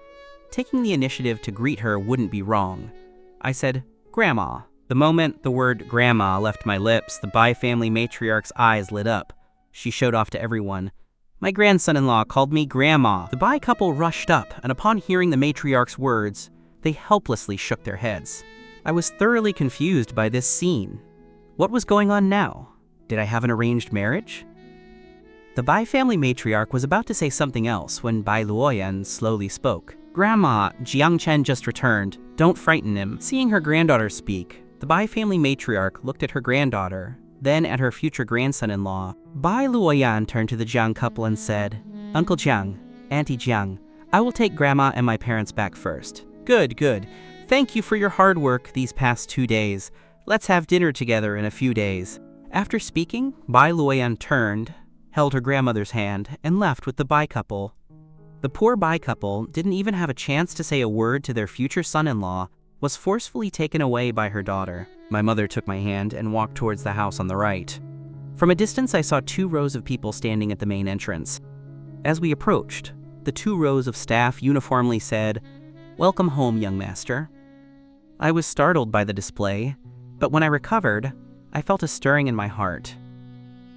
taking the initiative to greet her wouldn't be wrong. I said, "Grandma." The moment the word grandma left my lips, the Bai family matriarch's eyes lit up. She showed off to everyone. My grandson-in-law called me grandma. The Bai couple rushed up, and upon hearing the matriarch's words, they helplessly shook their heads. I was thoroughly confused by this scene. What was going on now? Did I have an arranged marriage? The Bai family matriarch was about to say something else when Bai Luoan slowly spoke. "Grandma, Jiang Chen just returned. Don't frighten him." Seeing her granddaughter speak, the Bai family matriarch looked at her granddaughter, then at her future grandson-in-law. Bai Luoan turned to the Jiang couple and said, "Uncle Jiang, Auntie Jiang, I will take Grandma and my parents back first." Good, good. Thank you for your hard work these past 2 days. Let's have dinner together in a few days. After speaking, Bai Luoan turned, held her grandmother's hand, and left with the Bai couple. The poor Bai couple didn't even have a chance to say a word to their future son-in-law, was forcefully taken away by her daughter. My mother took my hand and walked towards the house on the right. From a distance, I saw 2 rows of people standing at the main entrance. As we approached, the 2 rows of staff uniformly said, "Welcome home, young master." I was startled by the display, but when I recovered, I felt a stirring in my heart.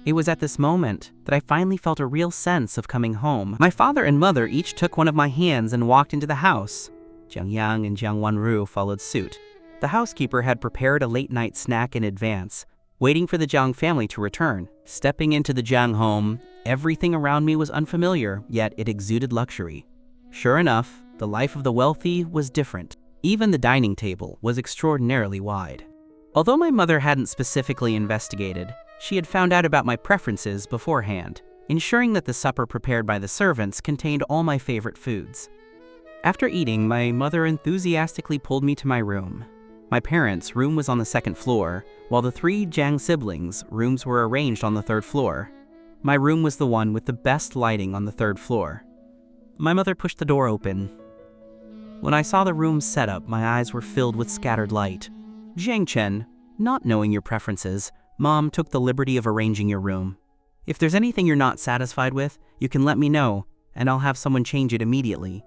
It was at this moment that I finally felt a real sense of coming home. My father and mother each took one of my hands and walked into the house. Jiang Yang and Jiang Wanru followed suit. The housekeeper had prepared a late-night snack in advance, waiting for the Jiang family to return. Stepping into the Jiang home, everything around me was unfamiliar, yet it exuded luxury. Sure enough, the life of the wealthy was different. Even the dining table was extraordinarily wide. Although my mother hadn't specifically investigated, she had found out about my preferences beforehand, ensuring that the supper prepared by the servants contained all my favorite foods. After eating, my mother enthusiastically pulled me to my room. My parents' room was on the 2nd floor, while the 3 Jiang siblings' rooms were arranged on the 3rd floor. My room was the one with the best lighting on the 3rd floor. My mother pushed the door open. When I saw the room's setup, my eyes were filled with scattered light. "Jiang Chen, not knowing your preferences, Mom took the liberty of arranging your room. If there's anything you're not satisfied with, you can let me know, and I'll have someone change it immediately."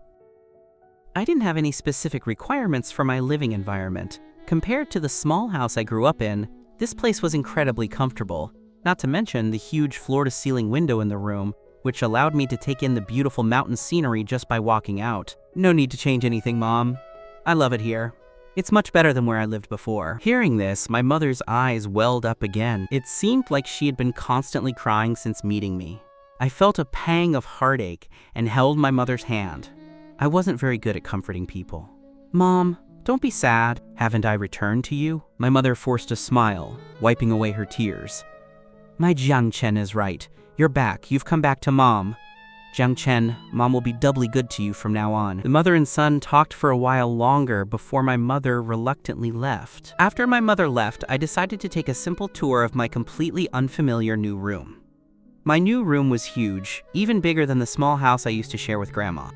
I didn't have any specific requirements for my living environment. Compared to the small house I grew up in, this place was incredibly comfortable, not to mention the huge floor-to-ceiling window in the room, which allowed me to take in the beautiful mountain scenery just by walking out. "No need to change anything, Mom. I love it here. It's much better than where I lived before." Hearing this, my mother's eyes welled up again. It seemed like she had been constantly crying since meeting me. I felt a pang of heartache and held my mother's hand. I wasn't very good at comforting people. "Mom, don't be sad. Haven't I returned to you?" My mother forced a smile, wiping away her tears. "My Jiang Chen is right. You're back. You've come back to Mom. Jiang Chen, Mom will be doubly good to you from now on." The mother and son talked for a while longer before my mother reluctantly left. After my mother left, I decided to take a simple tour of my completely unfamiliar new room. My new room was huge, even bigger than the small house I used to share with Grandma.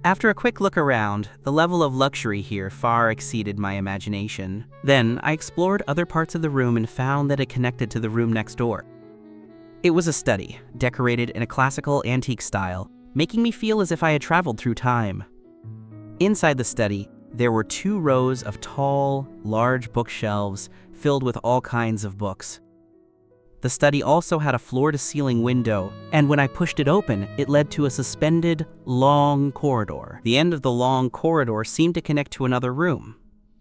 After a quick look around, the level of luxury here far exceeded my imagination. Then, I explored other parts of the room and found that it connected to the room next door. It was a study, decorated in a classical antique style, making me feel as if I had traveled through time. Inside the study, there were 2 rows of tall, large bookshelves filled with all kinds of books. The study also had a floor-to-ceiling window, and when I pushed it open, it led to a suspended, long corridor. The end of the long corridor seemed to connect to another room.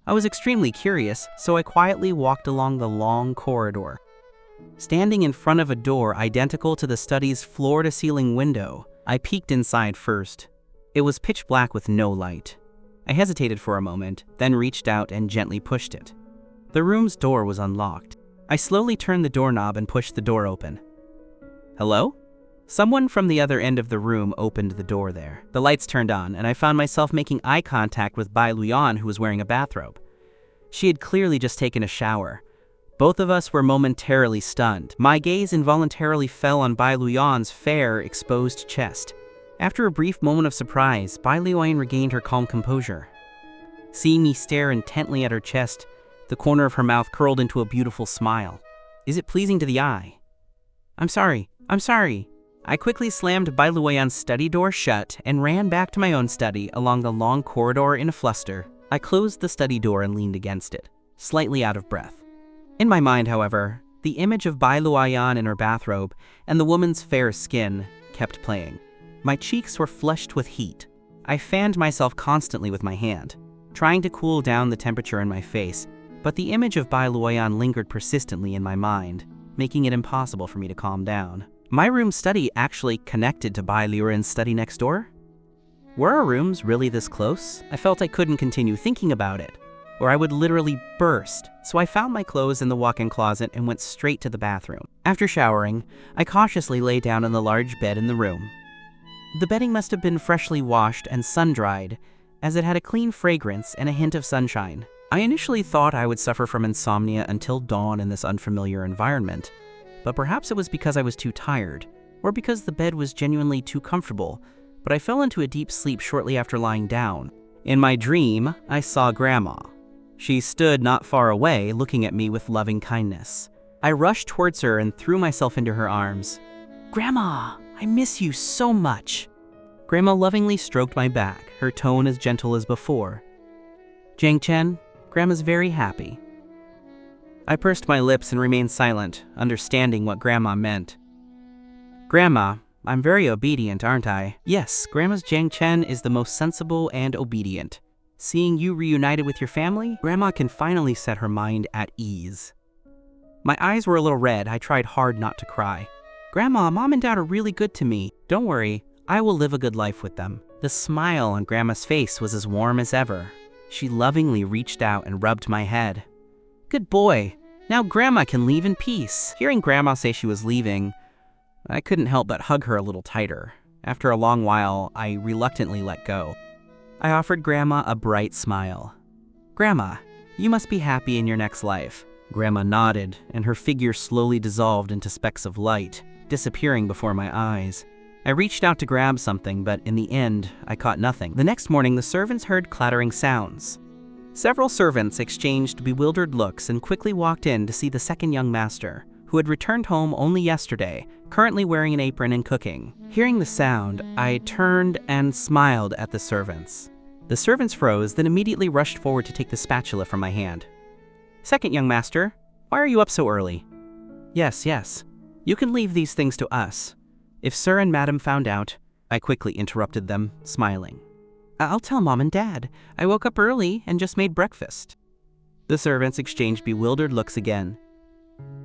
I was extremely curious, so I quietly walked along the long corridor. Standing in front of a door identical to the study's floor-to-ceiling window, I peeked inside first. It was pitch black with no light. I hesitated for a moment, then reached out and gently pushed it. The room's door was unlocked. I slowly turned the doorknob and pushed the door open. "Hello?" Someone from the other end of the room opened the door there. The lights turned on, and I found myself making eye contact with Bai Luoan, who was wearing a bathrobe. She had clearly just taken a shower. Both of us were momentarily stunned. My gaze involuntarily fell on Bai Luoan's fair, exposed chest. After a brief moment of surprise, Bai Luoan regained her calm composure. Seeing me stare intently at her chest, the corner of her mouth curled into a beautiful smile. "Is it pleasing to the eye?" I'm sorry. I quickly slammed B Luoan's study door shut and ran back to my own study along the long corridor in a fluster. I closed the study door and leaned against it, slightly out of breath. In my mind, however, the image of B Luoan in her bathrobe and the woman's fair skin kept playing. My cheeks were flushed with heat. I fanned myself constantly with my hand, trying to cool down the temperature in my face, but the image of B Luoan lingered persistently in my mind, making it impossible for me to calm down. My room study actually connected to B Luoan's study next door? Were our rooms really this close? I felt I couldn't continue thinking about it, or I would literally burst, so I found my clothes in the walk-in closet and went straight to the bathroom. After showering, I cautiously lay down on the large bed in the room. The bedding must have been freshly washed and sun-dried, as it had a clean fragrance and a hint of sunshine. I initially thought I would suffer from insomnia until dawn in this unfamiliar environment, but perhaps it was because I was too tired, or because the bed was genuinely too comfortable, but I fell into a deep sleep shortly after lying down. In my dream, I saw Grandma. She stood not far away, looking at me with loving kindness. I rushed towards her and threw myself into her arms. "Grandma, I miss you so much." Grandma lovingly stroked my back, her tone as gentle as before. "Jiang Chen, Grandma's very happy." I pursed my lips and remained silent, understanding what Grandma meant. "Grandma, I'm very obedient, aren't I?" "Yes, Grandma's Jiang Chen is the most sensible and obedient. Seeing you reunited with your family, Grandma can finally set her mind at ease." My eyes were a little red. I tried hard not to cry. "Grandma, Mom and Dad are really good to me. Don't worry, I will live a good life with them." The smile on Grandma's face was as warm as ever. She lovingly reached out and rubbed my head. "Good boy. Now Grandma can leave in peace." Hearing Grandma say she was leaving, I couldn't help but hug her a little tighter. After a long while, I reluctantly let go. I offered Grandma a bright smile. "Grandma, you must be happy in your next life." Grandma nodded, and her figure slowly dissolved into specks of light, disappearing before my eyes. I reached out to grab something, but in the end, I caught nothing. The next morning, the servants heard clattering sounds. Several servants exchanged bewildered looks and quickly walked in to see the second young master, who had returned home only yesterday, currently wearing an apron and cooking. Hearing the sound, I turned and smiled at the servants. The servants froze, then immediately rushed forward to take the spatula from my hand. "Second young master, why are you up so early?" Yes, you can leave these things to us. If Sir and Madam found out," I quickly interrupted them, smiling. "I'll tell Mom and Dad. I woke up early and just made breakfast." The servants exchanged bewildered looks again.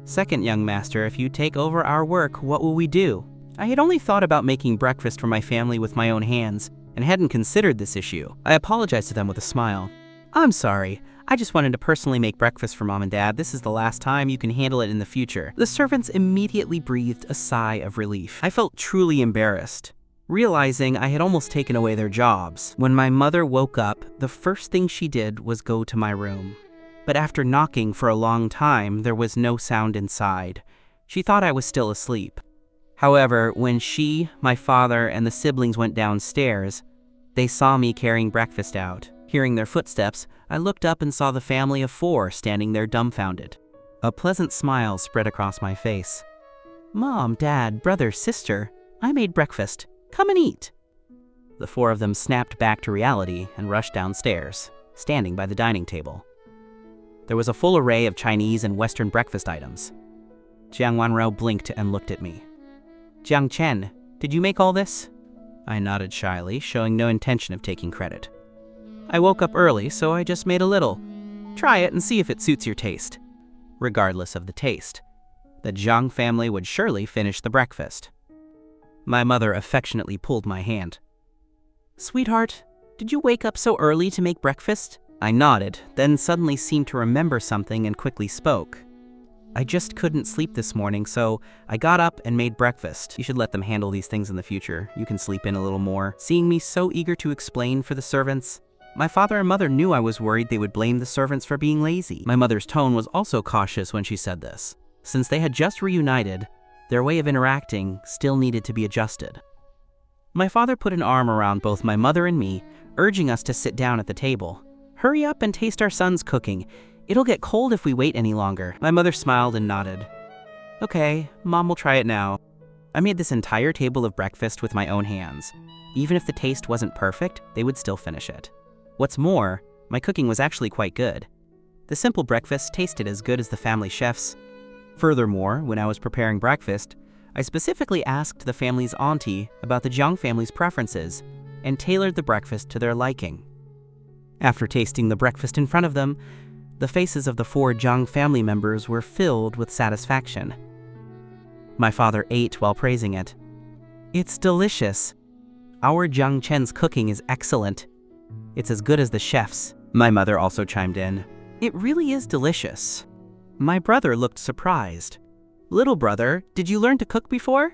"Second young master, if you take over our work, what will we do?" I had only thought about making breakfast for my family with my own hands and hadn't considered this issue. I apologized to them with a smile. "I'm sorry. I just wanted to personally make breakfast for Mom and Dad. This is the last time. You can handle it in the future." The servants immediately breathed a sigh of relief. I felt truly embarrassed, realizing I had almost taken away their jobs. When my mother woke up, the first thing she did was go to my room. But after knocking for a long time, there was no sound inside. She thought I was still asleep. However, when she, my father, and the siblings went downstairs, they saw me carrying breakfast out. Hearing their footsteps, I looked up and saw the family of 4 standing there dumbfounded. A pleasant smile spread across my face. "Mom, Dad, brother, sister, I made breakfast. Come and eat." The 4 of them snapped back to reality and rushed downstairs, standing by the dining table. There was a full array of Chinese and Western breakfast items. Jiang Wanrou blinked and looked at me. "Jiang Chen, did you make all this?" I nodded shyly, showing no intention of taking credit. "I woke up early, so I just made a little. Try it and see if it suits your taste." Regardless of the taste, the Zhang family would surely finish the breakfast. My mother affectionately pulled my hand. "Sweetheart, did you wake up so early to make breakfast?" I nodded, then suddenly seemed to remember something and quickly spoke. "I just couldn't sleep this morning, so I got up and made breakfast. You should let them handle these things in the future. You can sleep in a little more." Seeing me so eager to explain for the servants, my father and mother knew I was worried they would blame the servants for being lazy. My mother's tone was also cautious when she said this. Since they had just reunited, their way of interacting still needed to be adjusted. My father put an arm around both my mother and me, urging us to sit down at the table. "Hurry up and taste our son's cooking. It'll get cold if we wait any longer." My mother smiled and nodded. "Okay, Mom will try it now." I made this entire table of breakfast with my own hands. Even if the taste wasn't perfect, they would still finish it. What's more, my cooking was actually quite good. The simple breakfast tasted as good as the family chef's. Furthermore, when I was preparing breakfast, I specifically asked the family's auntie about the Jiang family's preferences and tailored the breakfast to their liking. After tasting the breakfast in front of them, the faces of the 4 Jiang family members were filled with satisfaction. My father ate while praising it. "It's delicious. Our Jiang Chen's cooking is excellent. It's as good as the chef's." My mother also chimed in. "It really is delicious." My brother looked surprised. "Little brother, did you learn to cook before?"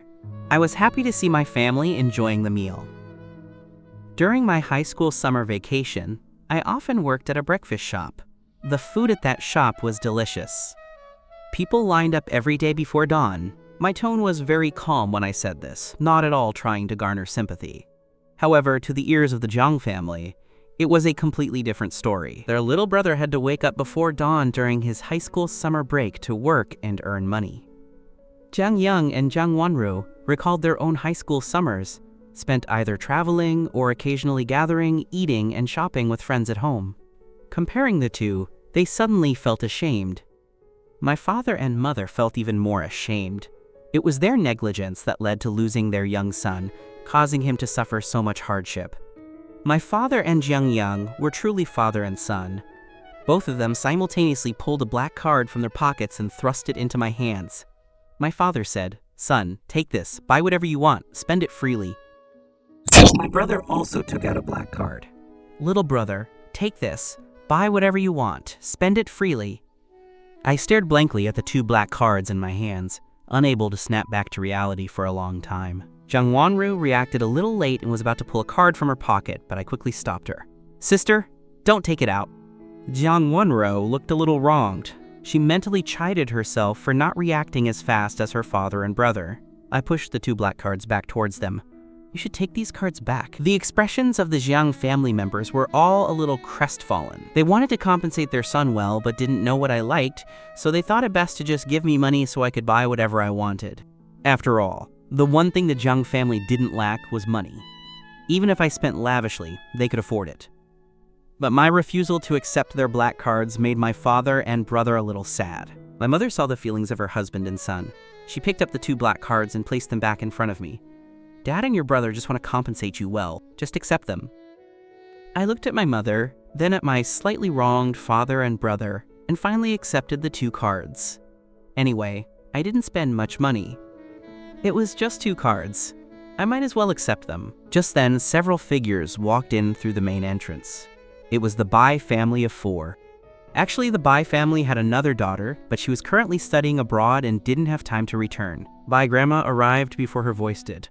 I was happy to see my family enjoying the meal. During my high school summer vacation, I often worked at a breakfast shop. The food at that shop was delicious. People lined up every day before dawn. My tone was very calm when I said this, not at all trying to garner sympathy. However, to the ears of the Jiang family, it was a completely different story. Their little brother had to wake up before dawn during his high school summer break to work and earn money. Jiang Yang and Jiang Wanru recalled their own high school summers, spent either traveling or occasionally gathering, eating, and shopping with friends at home. Comparing the two, they suddenly felt ashamed. My father and mother felt even more ashamed. It was their negligence that led to losing their young son, causing him to suffer so much hardship. My father and Jiang Yang were truly father and son. Both of them simultaneously pulled a black card from their pockets and thrust it into my hands. My father said, "Son, take this, buy whatever you want, spend it freely." My brother also took out a black card. "Little brother, take this, buy whatever you want, spend it freely." I stared blankly at the 2 black cards in my hands, unable to snap back to reality for a long time. Jiang Wanru reacted a little late and was about to pull a card from her pocket, but I quickly stopped her. "Sister, don't take it out." Jiang Wanru looked a little wronged. She mentally chided herself for not reacting as fast as her father and brother. I pushed the 2 black cards back towards them. "You should take these cards back." The expressions of the Jiang family members were all a little crestfallen. They wanted to compensate their son well, but didn't know what I liked, so they thought it best to just give me money so I could buy whatever I wanted. After all, the one thing the Jiang family didn't lack was money. Even if I spent lavishly, they could afford it. But my refusal to accept their black cards made my father and brother a little sad. My mother saw the feelings of her husband and son. She picked up the 2 black cards and placed them back in front of me. "Dad and your brother just want to compensate you well. Just accept them." I looked at my mother, then at my slightly wronged father and brother, and finally accepted the 2 cards. Anyway, I didn't spend much money. It was just 2 cards. I might as well accept them. Just then, several figures walked in through the main entrance. It was the Bai family of 4. Actually, the Bai family had another daughter, but she was currently studying abroad and didn't have time to return. Bai Grandma arrived before her voice did.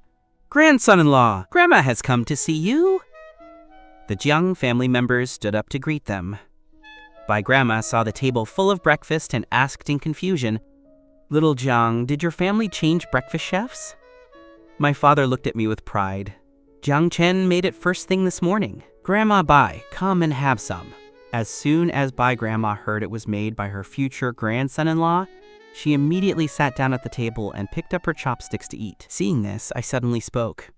"Grandson-in-law, Grandma has come to see you." The Jiang family members stood up to greet them. Bai Grandma saw the table full of breakfast and asked in confusion, "Little Jiang, did your family change breakfast chefs?" My father looked at me with pride. "Jiang Chen made it first thing this morning. Grandma Bai, come and have some." As soon as Bai Grandma heard it was made by her future grandson-in-law, she immediately sat down at the table and picked up her chopsticks to eat. Seeing this, I suddenly spoke.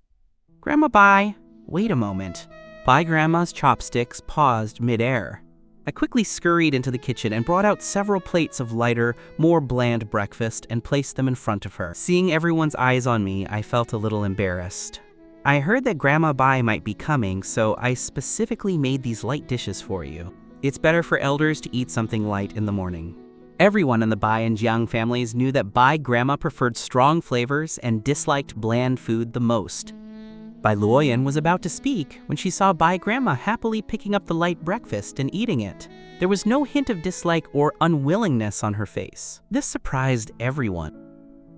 "Grandma Bai, wait a moment." Bai Grandma's chopsticks paused mid-air. I quickly scurried into the kitchen and brought out several plates of lighter, more bland breakfast and placed them in front of her. Seeing everyone's eyes on me, I felt a little embarrassed. I heard that Grandma Bai might be coming, so I specifically made these light dishes for you. It's better for elders to eat something light in the morning. Everyone in the Bai and Jiang families knew that Bai Grandma preferred strong flavors and disliked bland food the most. Bai Luoan was about to speak when she saw Bai Grandma happily picking up the light breakfast and eating it. There was no hint of dislike or unwillingness on her face. This surprised everyone.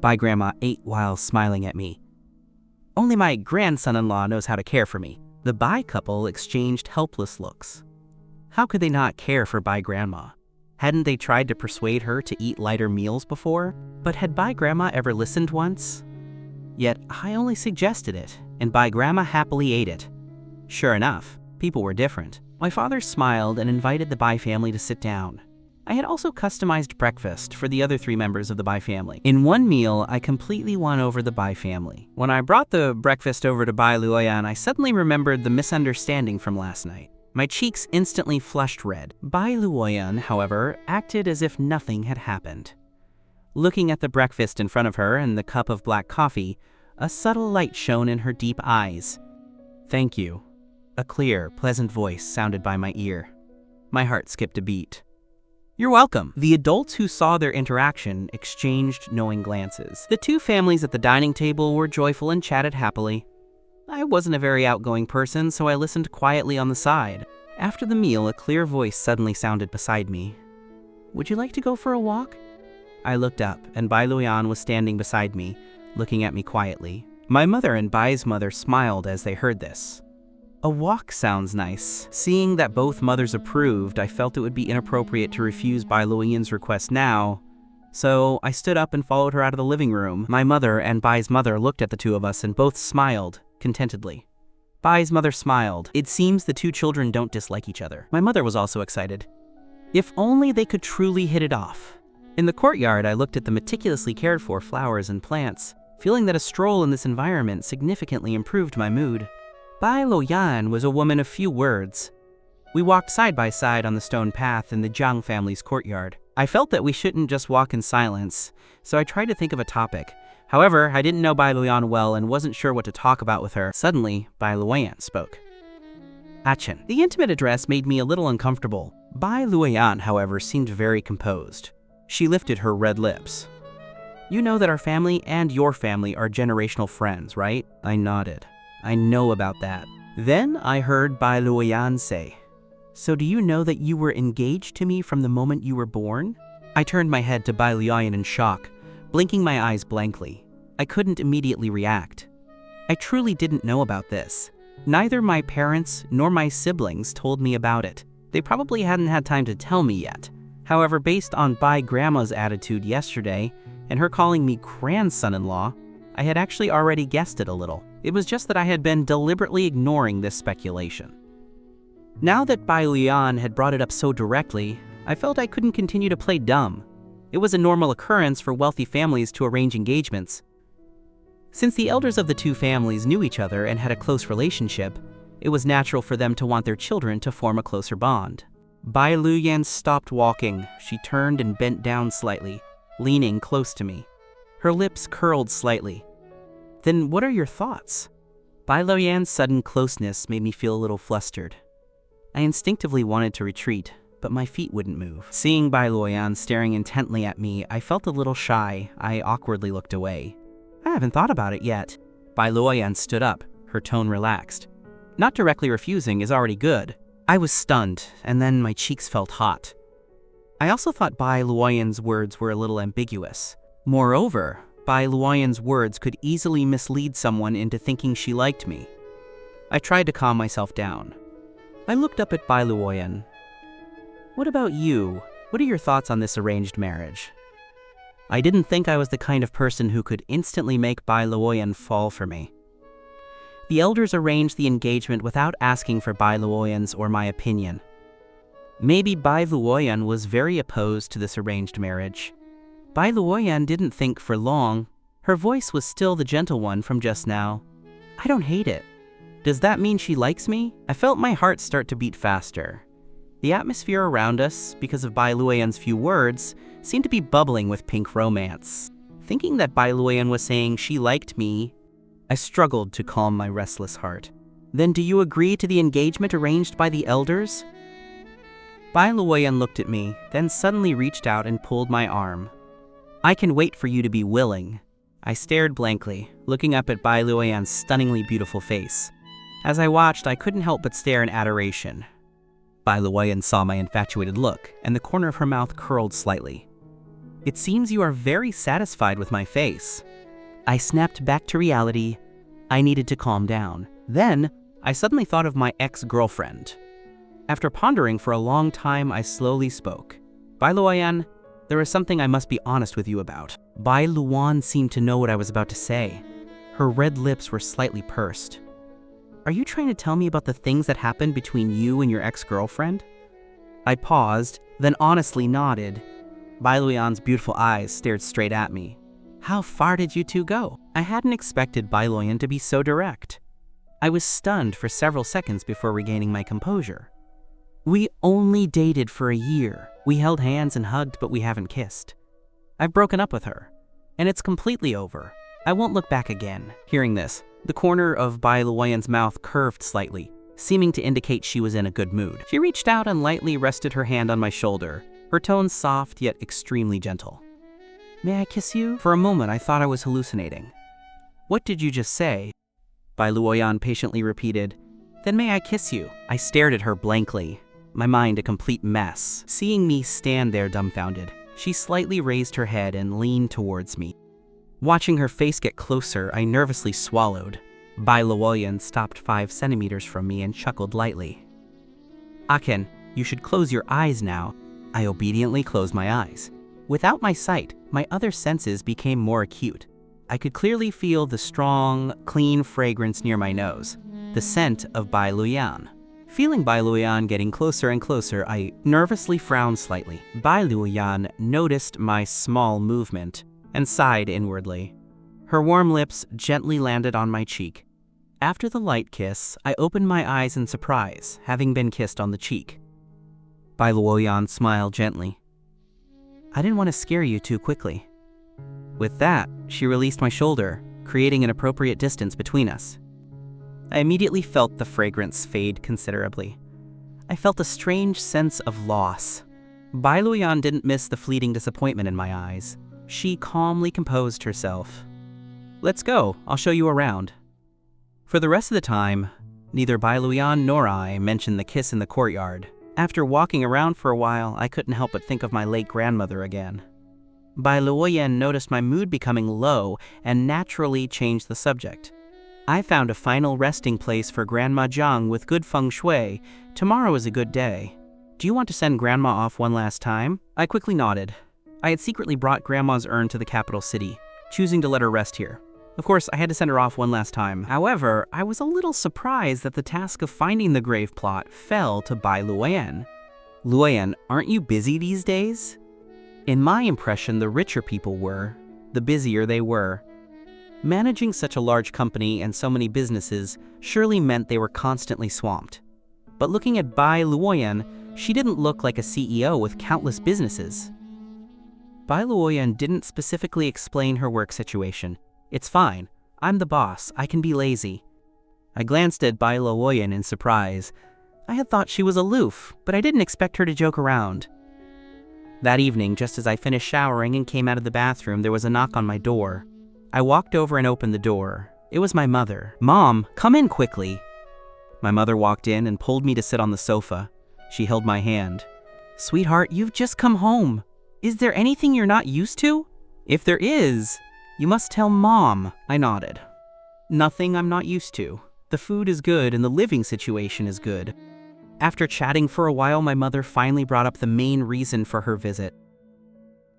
Bai Grandma ate while smiling at me. "Only my grandson-in-law knows how to care for me." The Bai couple exchanged helpless looks. How could they not care for Bai Grandma? Hadn't they tried to persuade her to eat lighter meals before? But had Bai Grandma ever listened once? Yet I only suggested it, and Bai Grandma happily ate it. Sure enough, people were different. My father smiled and invited the Bai family to sit down. I had also customized breakfast for the other 3 members of the Bai family. In one meal, I completely won over the Bai family. When I brought the breakfast over to Bai Luoan, I suddenly remembered the misunderstanding from last night. My cheeks instantly flushed red. Bai Luoan, however, acted as if nothing had happened. Looking at the breakfast in front of her and the cup of black coffee, a subtle light shone in her deep eyes. "Thank you." A clear, pleasant voice sounded by my ear. My heart skipped a beat. "You're welcome." The adults who saw their interaction exchanged knowing glances. The 2 families at the dining table were joyful and chatted happily. I wasn't a very outgoing person, so I listened quietly on the side. After the meal, a clear voice suddenly sounded beside me. "Would you like to go for a walk?" I looked up, and Bai Luoan was standing beside me, looking at me quietly. My mother and Bai's mother smiled as they heard this. A walk sounds nice. Seeing that both mothers approved, I felt it would be inappropriate to refuse Bai Luoyan's request now, so I stood up and followed her out of the living room. My mother and Bai's mother looked at the 2 of us and both smiled contentedly. Bai's mother smiled. It seems the 2 children don't dislike each other. My mother was also excited. If only they could truly hit it off. In the courtyard, I looked at the meticulously cared for flowers and plants, feeling that a stroll in this environment significantly improved my mood. Bai Luoan was a woman of few words. We walked side by side on the stone path in the Jiang family's courtyard. I felt that we shouldn't just walk in silence, so I tried to think of a topic. However, I didn't know Bai Luoan well and wasn't sure what to talk about with her. Suddenly, Bai Luoan spoke. "Achen." The intimate address made me a little uncomfortable. Bai Luoan, however, seemed very composed. She lifted her red lips. "You know that our family and your family are generational friends, right?" I nodded. "I know about that." Then I heard Bai Luoan say, "So do you know that you were engaged to me from the moment you were born?" I turned my head to Bai Luoan in shock, blinking my eyes blankly. I couldn't immediately react. I truly didn't know about this. Neither my parents nor my siblings told me about it. They probably hadn't had time to tell me yet. However, based on Bai Grandma's attitude yesterday and her calling me grandson-in-law, I had actually already guessed it a little. It was just that I had been deliberately ignoring this speculation. Now that Bai Luoan had brought it up so directly, I felt I couldn't continue to play dumb. It was a normal occurrence for wealthy families to arrange engagements. Since the elders of the 2 families knew each other and had a close relationship, it was natural for them to want their children to form a closer bond. Bai Luoan stopped walking. She turned and bent down slightly, leaning close to me. Her lips curled slightly. "Then what are your thoughts?" Bai Luoyan's sudden closeness made me feel a little flustered. I instinctively wanted to retreat, but my feet wouldn't move. Seeing Bai Luoyan staring intently at me, I felt a little shy. I awkwardly looked away. "I haven't thought about it yet." Bai Luoyan stood up, her tone relaxed. Not directly refusing is already good. I was stunned, and then my cheeks felt hot. I also thought Bai Luoyan's words were a little ambiguous. Moreover, Bai Luoyan's words could easily mislead someone into thinking she liked me. I tried to calm myself down. I looked up at Bai Luoyan. "What about you? What are your thoughts on this arranged marriage?" I didn't think I was the kind of person who could instantly make Bai Luoyan fall for me. The elders arranged the engagement without asking for Bai Luoyan's or my opinion. Maybe Bai Luoyan was very opposed to this arranged marriage. Bai Luoyan didn't think for long. Her voice was still the gentle one from just now. "I don't hate it. Does that mean she likes me?" I felt my heart start to beat faster. The atmosphere around us, because of Bai Luoyan's few words, seemed to be bubbling with pink romance. Thinking that Bai Luoyan was saying she liked me, I struggled to calm my restless heart. "Then do you agree to the engagement arranged by the elders?" Bai Luoyan looked at me, then suddenly reached out and pulled my arm. "I can wait for you to be willing." I stared blankly, looking up at Bai Luoyan's stunningly beautiful face. As I watched, I couldn't help but stare in adoration. Bai Luoyan saw my infatuated look, and the corner of her mouth curled slightly. "It seems you are very satisfied with my face." I snapped back to reality. I needed to calm down. Then, I suddenly thought of my ex-girlfriend. After pondering for a long time, I slowly spoke. "Bai Luoyan, there is something I must be honest with you about." Bai Luoyan seemed to know what I was about to say. Her red lips were slightly pursed. "Are you trying to tell me about the things that happened between you and your ex-girlfriend?" I paused, then honestly nodded. Bai Luoyan's beautiful eyes stared straight at me. How far did you two go? I hadn't expected Bai Luoyan to be so direct. I was stunned for several seconds before regaining my composure. We only dated for a year. We held hands and hugged, but we haven't kissed. I've broken up with her, and it's completely over. I won't look back again. Hearing this, the corner of Bai Luoyan's mouth curved slightly, seeming to indicate she was in a good mood. She reached out and lightly rested her hand on my shoulder, her tone soft yet extremely gentle. May I kiss you? For a moment, I thought I was hallucinating. What did you just say? Bai Luoyan patiently repeated. Then may I kiss you? I stared at her blankly, my mind a complete mess. Seeing me stand there dumbfounded, she slightly raised her head and leaned towards me. Watching her face get closer, I nervously swallowed. Bai Luoyan stopped 5 centimeters from me and chuckled lightly. Aken, you should close your eyes now. I obediently closed my eyes. Without my sight, my other senses became more acute. I could clearly feel the strong, clean fragrance near my nose, the scent of Bai Luoyan. Feeling Bai Luoyan getting closer and closer, I nervously frowned slightly. Bai Luoyan noticed my small movement and sighed inwardly. Her warm lips gently landed on my cheek. After the light kiss, I opened my eyes in surprise, having been kissed on the cheek. Bai Luoyan smiled gently. I didn't want to scare you too quickly. With that, she released my shoulder, creating an appropriate distance between us. I immediately felt the fragrance fade considerably. I felt a strange sense of loss. Bai Luoyan didn't miss the fleeting disappointment in my eyes. She calmly composed herself. Let's go, I'll show you around. For the rest of the time, neither Bai Luoyan nor I mentioned the kiss in the courtyard. After walking around for a while, I couldn't help but think of my late grandmother again. Bai Luoyan noticed my mood becoming low and naturally changed the subject. I found a final resting place for Grandma Jiang with good feng shui. Tomorrow is a good day. Do you want to send Grandma off one last time? I quickly nodded. I had secretly brought Grandma's urn to the capital city, choosing to let her rest here. Of course, I had to send her off one last time. However, I was a little surprised that the task of finding the grave plot fell to Bai Luoyan. Luoyan, aren't you busy these days? In my impression, the richer people were, the busier they were. Managing such a large company and so many businesses surely meant they were constantly swamped. But looking at Bai Luoyan, she didn't look like a CEO with countless businesses. Bai Luoyan didn't specifically explain her work situation. It's fine. I'm the boss. I can be lazy. I glanced at Bai Luoyan in surprise. I had thought she was aloof, but I didn't expect her to joke around. That evening, just as I finished showering and came out of the bathroom, there was a knock on my door. I walked over and opened the door. It was my mother. Mom, come in quickly. My mother walked in and pulled me to sit on the sofa. She held my hand. Sweetheart, you've just come home. Is there anything you're not used to? If there is, you must tell Mom. I nodded. Nothing I'm not used to. The food is good and the living situation is good. After chatting for a while, my mother finally brought up the main reason for her visit.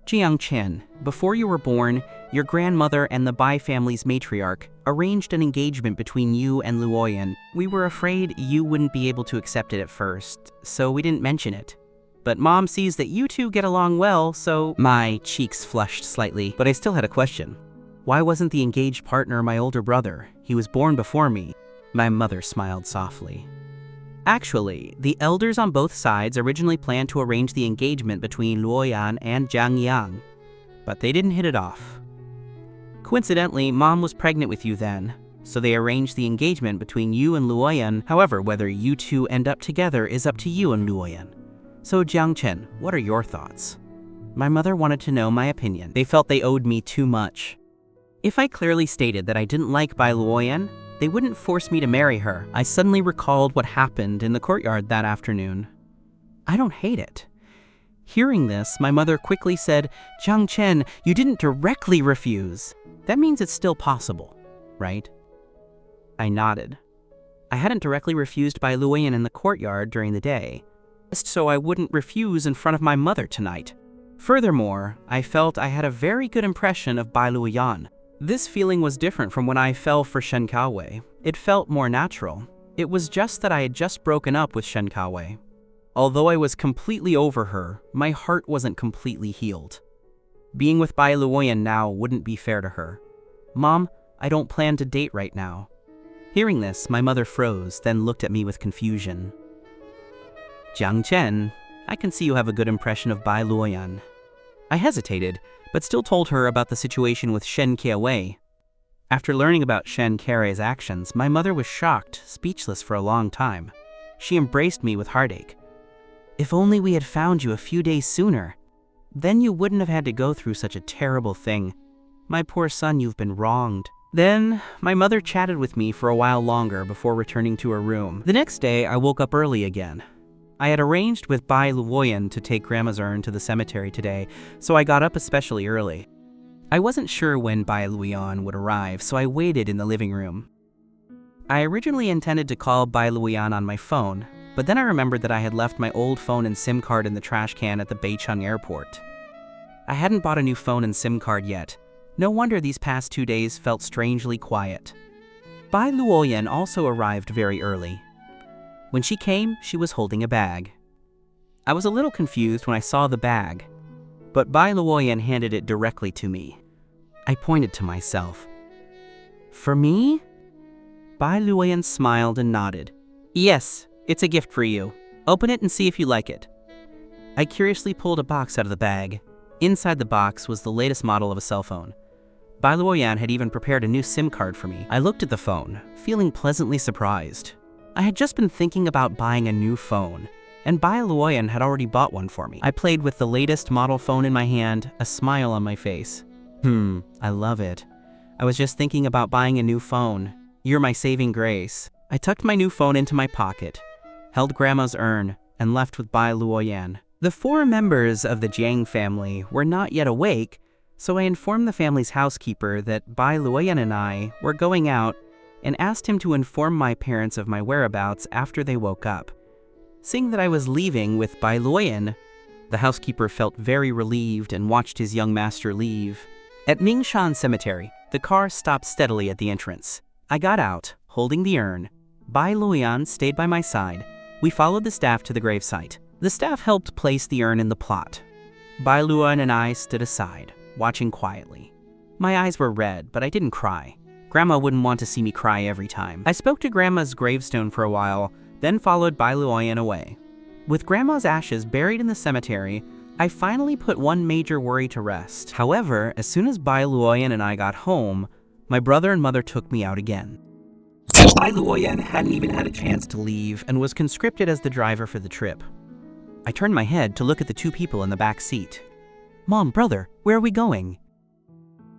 Jiang Chen, before you were born, your grandmother and the Bai family's matriarch arranged an engagement between you and Luoyan. We were afraid you wouldn't be able to accept it at first, so we didn't mention it. But Mom sees that you two get along well, so... My cheeks flushed slightly, but I still had a question. Why wasn't the engaged partner my older brother? He was born before me. My mother smiled softly. Actually, the elders on both sides originally planned to arrange the engagement between Luoyan and Jiang Yang, but they didn't hit it off. Coincidentally, Mom was pregnant with you then, so they arranged the engagement between you and Luoyan. However, whether you two end up together is up to you and Luoyan. So Jiang Chen, what are your thoughts? My mother wanted to know my opinion. They felt they owed me too much. If I clearly stated that I didn't like Bai Luoyan, they wouldn't force me to marry her. I suddenly recalled what happened in the courtyard that afternoon. I don't hate it. Hearing this, my mother quickly said, Jiang Chen, you didn't directly refuse. That means it's still possible, right? I nodded. I hadn't directly refused Bai Luoyan in the courtyard during the day, so I wouldn't refuse in front of my mother tonight. Furthermore, I felt I had a very good impression of Bai Luoyan. This feeling was different from when I fell for Shen. It felt more natural. It was just that I had just broken up with Shen. Although I was completely over her, my heart wasn't completely healed. Being with Bai Luoyan now wouldn't be fair to her. Mom, I don't plan to date right now. Hearing this, my mother froze, then looked at me with confusion. Jiang Chen, I can see you have a good impression of Bai Luoyan. I hesitated, but still told her about the situation with Shen Qiawei. After learning about Shen Qiawei's actions, my mother was shocked, speechless for a long time. She embraced me with heartache. If only we had found you a few days sooner. Then you wouldn't have had to go through such a terrible thing. My poor son, you've been wronged. Then, my mother chatted with me for a while longer before returning to her room. The next day, I woke up early again. I had arranged with Bai Luoyan to take Grandma's urn to the cemetery today, so I got up especially early. I wasn't sure when Bai Luoyan would arrive, so I waited in the living room. I originally intended to call Bai Luoyan on my phone, but then I remembered that I had left my old phone and SIM card in the trash can at the Beicheng airport. I hadn't bought a new phone and SIM card yet. No wonder these past 2 days felt strangely quiet. Bai Luoyan also arrived very early. When she came, she was holding a bag. I was a little confused when I saw the bag, but Bai Luoyan handed it directly to me. I pointed to myself. For me? Bai Luoyan smiled and nodded. Yes, it's a gift for you. Open it and see if you like it. I curiously pulled a box out of the bag. Inside the box was the latest model of a cell phone. Bai Luoyan had even prepared a new SIM card for me. I looked at the phone, feeling pleasantly surprised. I had just been thinking about buying a new phone, and Bai Luoyan had already bought one for me. I played with the latest model phone in my hand, a smile on my face. I love it. I was just thinking about buying a new phone. You're my saving grace. I tucked my new phone into my pocket, held Grandma's urn, and left with Bai Luoyan. The 4 members of the Jiang family were not yet awake, so I informed the family's housekeeper that Bai Luoyan and I were going out and asked him to inform my parents of my whereabouts after they woke up. Seeing that I was leaving with Bai Luoyan, the housekeeper felt very relieved and watched his young master leave. At Mingshan Cemetery, the car stopped steadily at the entrance. I got out, holding the urn. Bai Luoyan stayed by my side. We followed the staff to the gravesite. The staff helped place the urn in the plot. Bai Luoyan and I stood aside, watching quietly. My eyes were red, but I didn't cry. Grandma wouldn't want to see me cry every time. I spoke to Grandma's gravestone for a while, then followed Bai Luoyan away. With Grandma's ashes buried in the cemetery, I finally put one major worry to rest. However, as soon as Bai Luoyan and I got home, my brother and mother took me out again. Bai Luoyan hadn't even had a chance to leave and was conscripted as the driver for the trip. I turned my head to look at the 2 people in the back seat. Mom, brother, where are we going?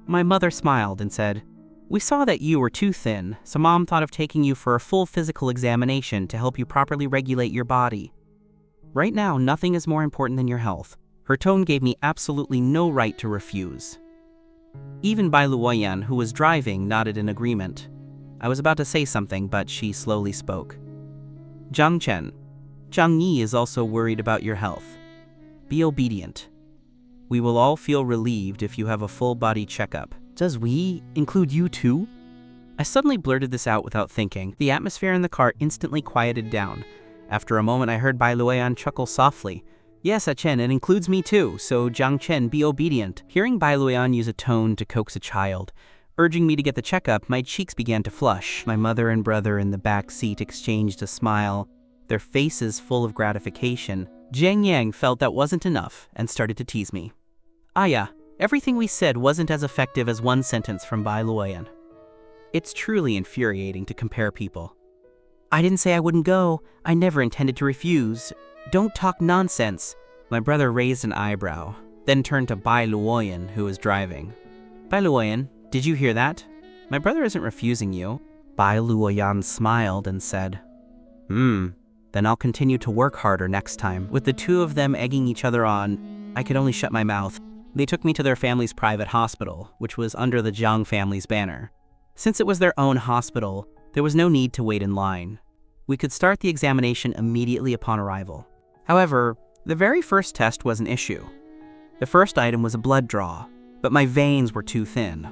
My mother smiled and said, We saw that you were too thin, so Mom thought of taking you for a full physical examination to help you properly regulate your body. Right now, nothing is more important than your health. Her tone gave me absolutely no right to refuse. Even Bai Luoyan, who was driving, nodded in agreement. I was about to say something, but she slowly spoke. Jiang Chen, Zhang Yi is also worried about your health. Be obedient. We will all feel relieved if you have a full-body checkup. Does we include you too? I suddenly blurted this out without thinking. The atmosphere in the car instantly quieted down. After a moment, I heard Bai Luoyan chuckle softly. Yes, Chen, it includes me too, so Jiang Chen, be obedient. Hearing Bai Luoyan use a tone to coax a child, urging me to get the checkup, my cheeks began to flush. My mother and brother in the back seat exchanged a smile, their faces full of gratification. Jiang Yang felt that wasn't enough and started to tease me. Aya, everything we said wasn't as effective as one sentence from Bai Luoyan. It's truly infuriating to compare people. I didn't say I wouldn't go. I never intended to refuse. Don't talk nonsense. My brother raised an eyebrow, then turned to Bai Luoyan, who was driving. Bai Luoyan, did you hear that? My brother isn't refusing you. Bai Luoyan smiled and said, then I'll continue to work harder next time. With the 2 of them egging each other on, I could only shut my mouth. They took me to their family's private hospital, which was under the Jiang family's banner. Since it was their own hospital, there was no need to wait in line. We could start the examination immediately upon arrival. However, the very first test was an issue. The first item was a blood draw, but my veins were too thin.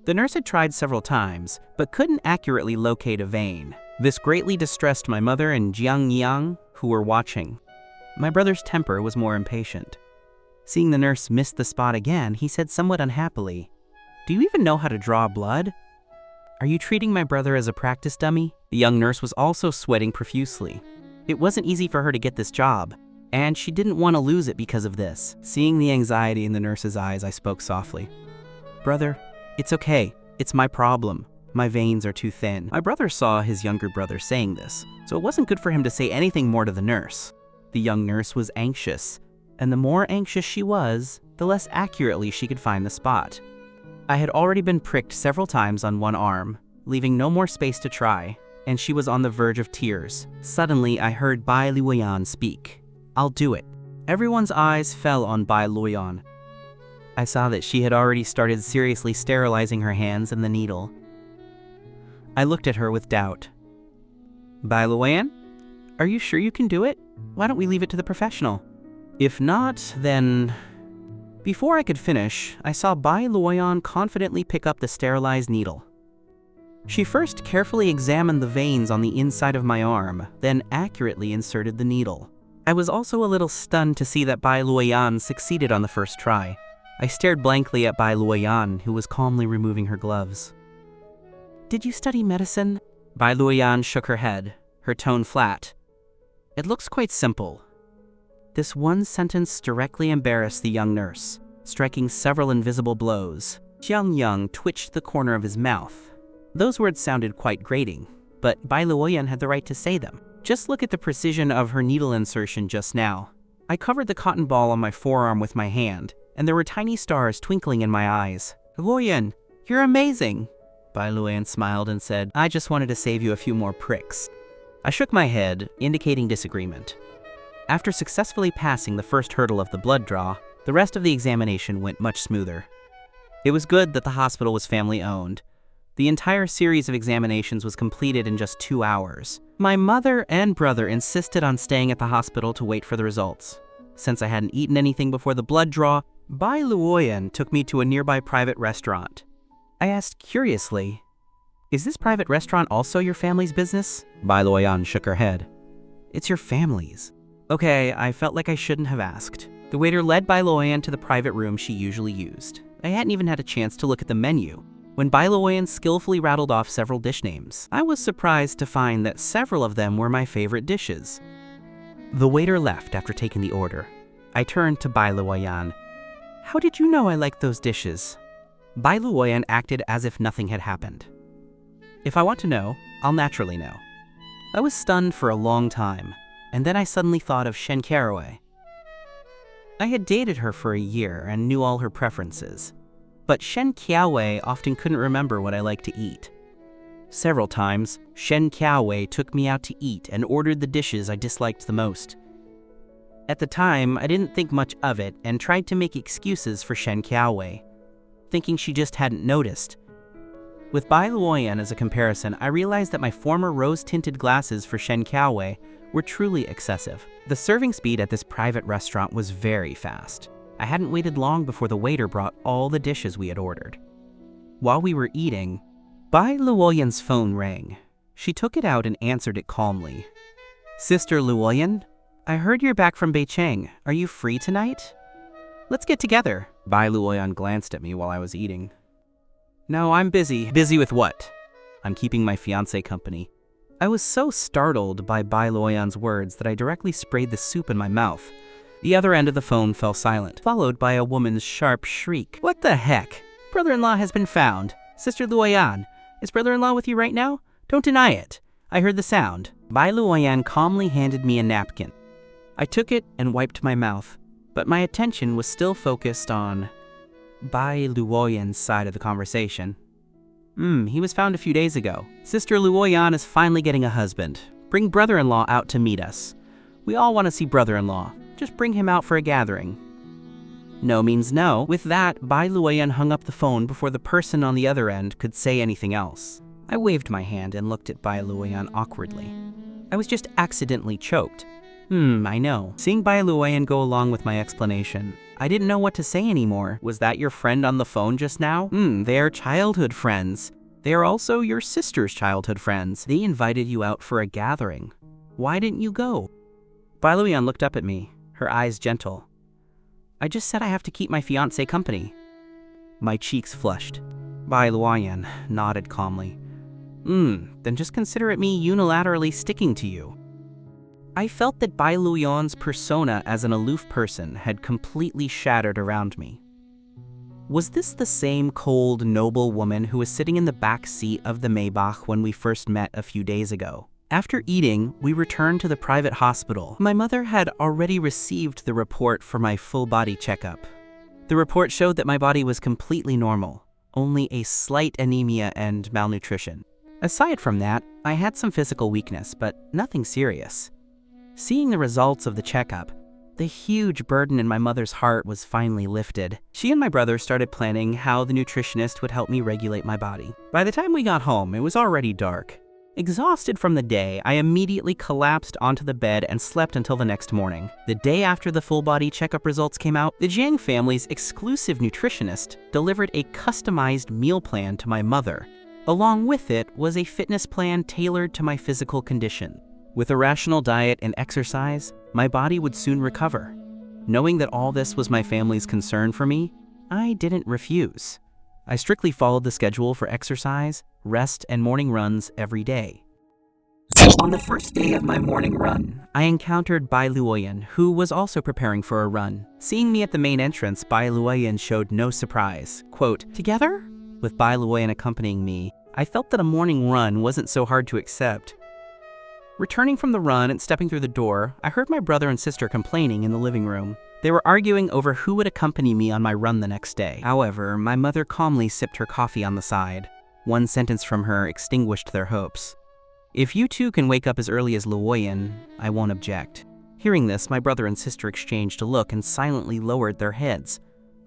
The nurse had tried several times, but couldn't accurately locate a vein. This greatly distressed my mother and Jiang Yang, who were watching. My brother's temper was more impatient. Seeing the nurse miss the spot again, he said somewhat unhappily, "Do you even know how to draw blood? Are you treating my brother as a practice dummy?" The young nurse was also sweating profusely. It wasn't easy for her to get this job, and she didn't want to lose it because of this. Seeing the anxiety in the nurse's eyes, I spoke softly. "Brother, it's okay. It's my problem. My veins are too thin." My brother saw his younger brother saying this, so it wasn't good for him to say anything more to the nurse. The young nurse was anxious, and the more anxious she was, the less accurately she could find the spot. I had already been pricked several times on one arm, leaving no more space to try, and she was on the verge of tears. Suddenly, I heard Bai Luoan speak. "I'll do it." Everyone's eyes fell on Bai Luoan. I saw that she had already started seriously sterilizing her hands and the needle. I looked at her with doubt. "Bai Luoan, are you sure you can do it? Why don't we leave it to the professional? If not, then..." Before I could finish, I saw Bai Luoan confidently pick up the sterilized needle. She first carefully examined the veins on the inside of my arm, then accurately inserted the needle. I was also a little stunned to see that Bai Luoan succeeded on the first try. I stared blankly at Bai Luoan, who was calmly removing her gloves. "Did you study medicine?" Bai Luoan shook her head, her tone flat. "It looks quite simple." This one sentence directly embarrassed the young nurse, striking several invisible blows. Jiang Yang twitched the corner of his mouth. Those words sounded quite grating, but Bai Luoyan had the right to say them. Just look at the precision of her needle insertion just now. I covered the cotton ball on my forearm with my hand, and there were tiny stars twinkling in my eyes. "Luoyan, you're amazing!" Bai Luoyan smiled and said, "I just wanted to save you a few more pricks." I shook my head, indicating disagreement. After successfully passing the first hurdle of the blood draw, the rest of the examination went much smoother. It was good that the hospital was family-owned. The entire series of examinations was completed in just 2 hours. My mother and brother insisted on staying at the hospital to wait for the results. Since I hadn't eaten anything before the blood draw, Bai Luoyan took me to a nearby private restaurant. I asked curiously, "Is this private restaurant also your family's business?" Bai Luoyan shook her head. "It's your family's." Okay, I felt like I shouldn't have asked. The waiter led Bai Luoyan to the private room she usually used. I hadn't even had a chance to look at the menu when Bai Luoyan skillfully rattled off several dish names. I was surprised to find that several of them were my favorite dishes. The waiter left after taking the order. I turned to Bai Luoyan. "How did you know I liked those dishes?" Bai Luoyan acted as if nothing had happened. "If I want to know, I'll naturally know." I was stunned for a long time, and then I suddenly thought of Shen. I had dated her for a year and knew all her preferences, but Shen often couldn't remember what I liked to eat. Several times, Shen took me out to eat and ordered the dishes I disliked the most. At the time, I didn't think much of it and tried to make excuses for Shen, thinking she just hadn't noticed. With Bai Luoyan as a comparison, I realized that my former rose-tinted glasses for Shen were truly excessive. The serving speed at this private restaurant was very fast. I hadn't waited long before the waiter brought all the dishes we had ordered. While we were eating, Bai Luoyan's phone rang. She took it out and answered it calmly. "Sister Luoyan, I heard you're back from Beijing. Are you free tonight? Let's get together." Bai Luoyan glanced at me while I was eating. "No, I'm busy." "Busy with what?" "I'm keeping my fiancé company." I was so startled by Bai Luoyan's words that I directly sprayed the soup in my mouth. The other end of the phone fell silent, followed by a woman's sharp shriek. "What the heck? Brother-in-law has been found. Sister Luoyan, is brother-in-law with you right now? Don't deny it. I heard the sound." Bai Luoyan calmly handed me a napkin. I took it and wiped my mouth, but my attention was still focused on Bai Luoyan's side of the conversation. He was found a few days ago. Sister Luoyan is finally getting a husband. Bring brother-in-law out to meet us. We all want to see brother-in-law. Just bring him out for a gathering." No means no. With that, Bai Luoyan hung up the phone before the person on the other end could say anything else. I waved my hand and looked at Bai Luoyan awkwardly. I was just accidentally choked. I know. Seeing Bai Luoyan go along with my explanation, I didn't know what to say anymore. "Was that your friend on the phone just now?" They are childhood friends. They are also your sister's childhood friends. They invited you out for a gathering. Why didn't you go?" Bai Luoan looked up at me, her eyes gentle. I just said I have to keep my fiancé company. My cheeks flushed. Bai Luoan nodded calmly. Then just consider it me unilaterally sticking to you. I felt that Bai Luoan's persona as an aloof person had completely shattered around me. Was this the same cold, noble woman who was sitting in the back seat of the Maybach when we first met a few days ago? After eating, we returned to the private hospital. My mother had already received the report for my full-body checkup. The report showed that my body was completely normal, only a slight anemia and malnutrition. Aside from that, I had some physical weakness, but nothing serious. Seeing the results of the checkup, the huge burden in my mother's heart was finally lifted. She and my brother started planning how the nutritionist would help me regulate my body. By the time we got home, it was already dark. Exhausted from the day, I immediately collapsed onto the bed and slept until the next morning. The day after the full-body checkup results came out, the Jiang family's exclusive nutritionist delivered a customized meal plan to my mother. Along with it was a fitness plan tailored to my physical condition. With a rational diet and exercise, my body would soon recover. Knowing that all this was my family's concern for me, I didn't refuse. I strictly followed the schedule for exercise, rest, and morning runs every day. On the first day of my morning run, I encountered Bai Luoan, who was also preparing for a run. Seeing me at the main entrance, Bai Luoan showed no surprise. Quote, "Together?" With Bai Luoan accompanying me, I felt that a morning run wasn't so hard to accept. Returning from the run and stepping through the door, I heard my brother and sister complaining in the living room. They were arguing over who would accompany me on my run the next day. However, my mother calmly sipped her coffee on the side. One sentence from her extinguished their hopes. "If you two can wake up as early as Luoan, I won't object." Hearing this, my brother and sister exchanged a look and silently lowered their heads,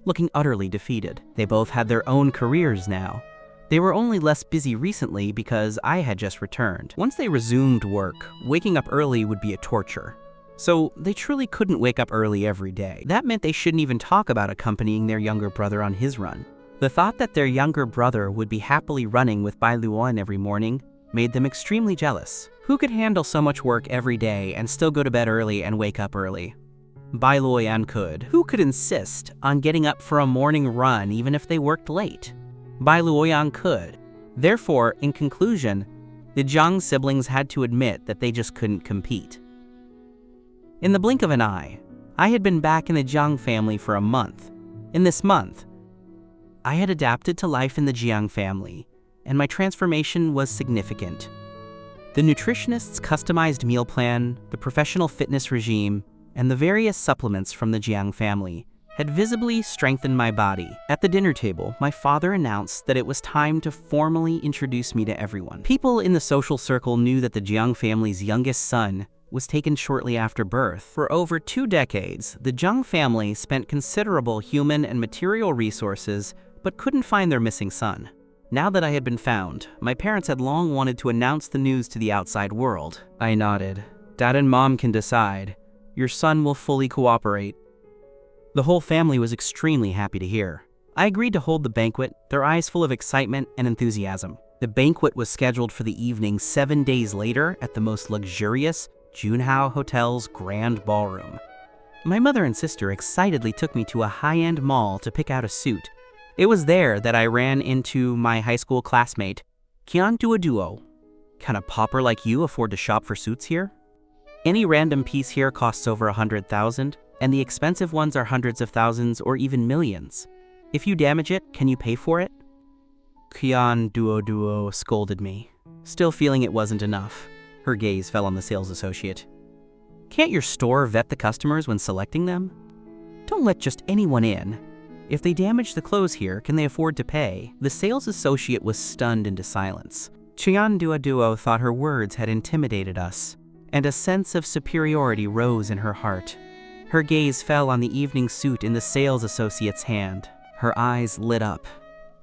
looking utterly defeated. They both had their own careers now. They were only less busy recently because I had just returned. Once they resumed work, waking up early would be a torture. So they truly couldn't wake up early every day. That meant they shouldn't even talk about accompanying their younger brother on his run. The thought that their younger brother would be happily running with Bai Luoan every morning made them extremely jealous. Who could handle so much work every day and still go to bed early and wake up early? Bai Luoan could. Who could insist on getting up for a morning run even if they worked late? Bai Luoan could. Therefore, in conclusion, the Jiang siblings had to admit that they just couldn't compete. In the blink of an eye, I had been back in the Jiang family for a month. In this month, I had adapted to life in the Jiang family, and my transformation was significant. The nutritionist's customized meal plan, the professional fitness regime, and the various supplements from the Jiang family had visibly strengthened my body. At the dinner table, my father announced that it was time to formally introduce me to everyone. People in the social circle knew that the Jiang family's youngest son was taken shortly after birth. For over 2 decades, the Jiang family spent considerable human and material resources but couldn't find their missing son. Now that I had been found, my parents had long wanted to announce the news to the outside world. I nodded. Dad and Mom can decide. Your son will fully cooperate. The whole family was extremely happy to hear. I agreed to hold the banquet, their eyes full of excitement and enthusiasm. The banquet was scheduled for the evening 7 days later at the most luxurious Junhao Hotel's Grand Ballroom. My mother and sister excitedly took me to a high-end mall to pick out a suit. It was there that I ran into my high school classmate, Qian Duo. Can a pauper like you afford to shop for suits here? Any random piece here costs over 100,000, and the expensive ones are hundreds of thousands or even millions. If you damage it, can you pay for it? Qian Duo scolded me. Still feeling it wasn't enough, her gaze fell on the sales associate. Can't your store vet the customers when selecting them? Don't let just anyone in. If they damage the clothes here, can they afford to pay? The sales associate was stunned into silence. Qian Duo thought her words had intimidated us, and a sense of superiority rose in her heart. Her gaze fell on the evening suit in the sales associate's hand. Her eyes lit up,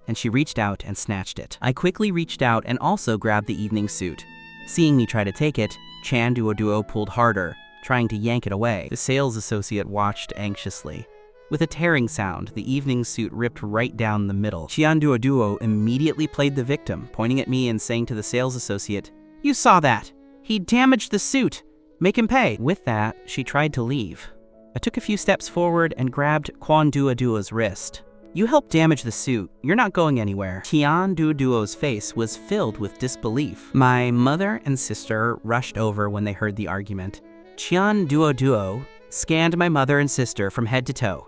and she reached out and snatched it. I quickly reached out and also grabbed the evening suit. Seeing me try to take it, Qian Duo pulled harder, trying to yank it away. The sales associate watched anxiously. With a tearing sound, the evening suit ripped right down the middle. Qian Duo immediately played the victim, pointing at me and saying to the sales associate, "You saw that! He damaged the suit! Make him pay. With that, she tried to leave. I took a few steps forward and grabbed Quan Duoduo's wrist. You helped damage the suit. You're not going anywhere. Tian Duoduo's face was filled with disbelief. My mother and sister rushed over when they heard the argument. Tian Duoduo scanned my mother and sister from head to toe.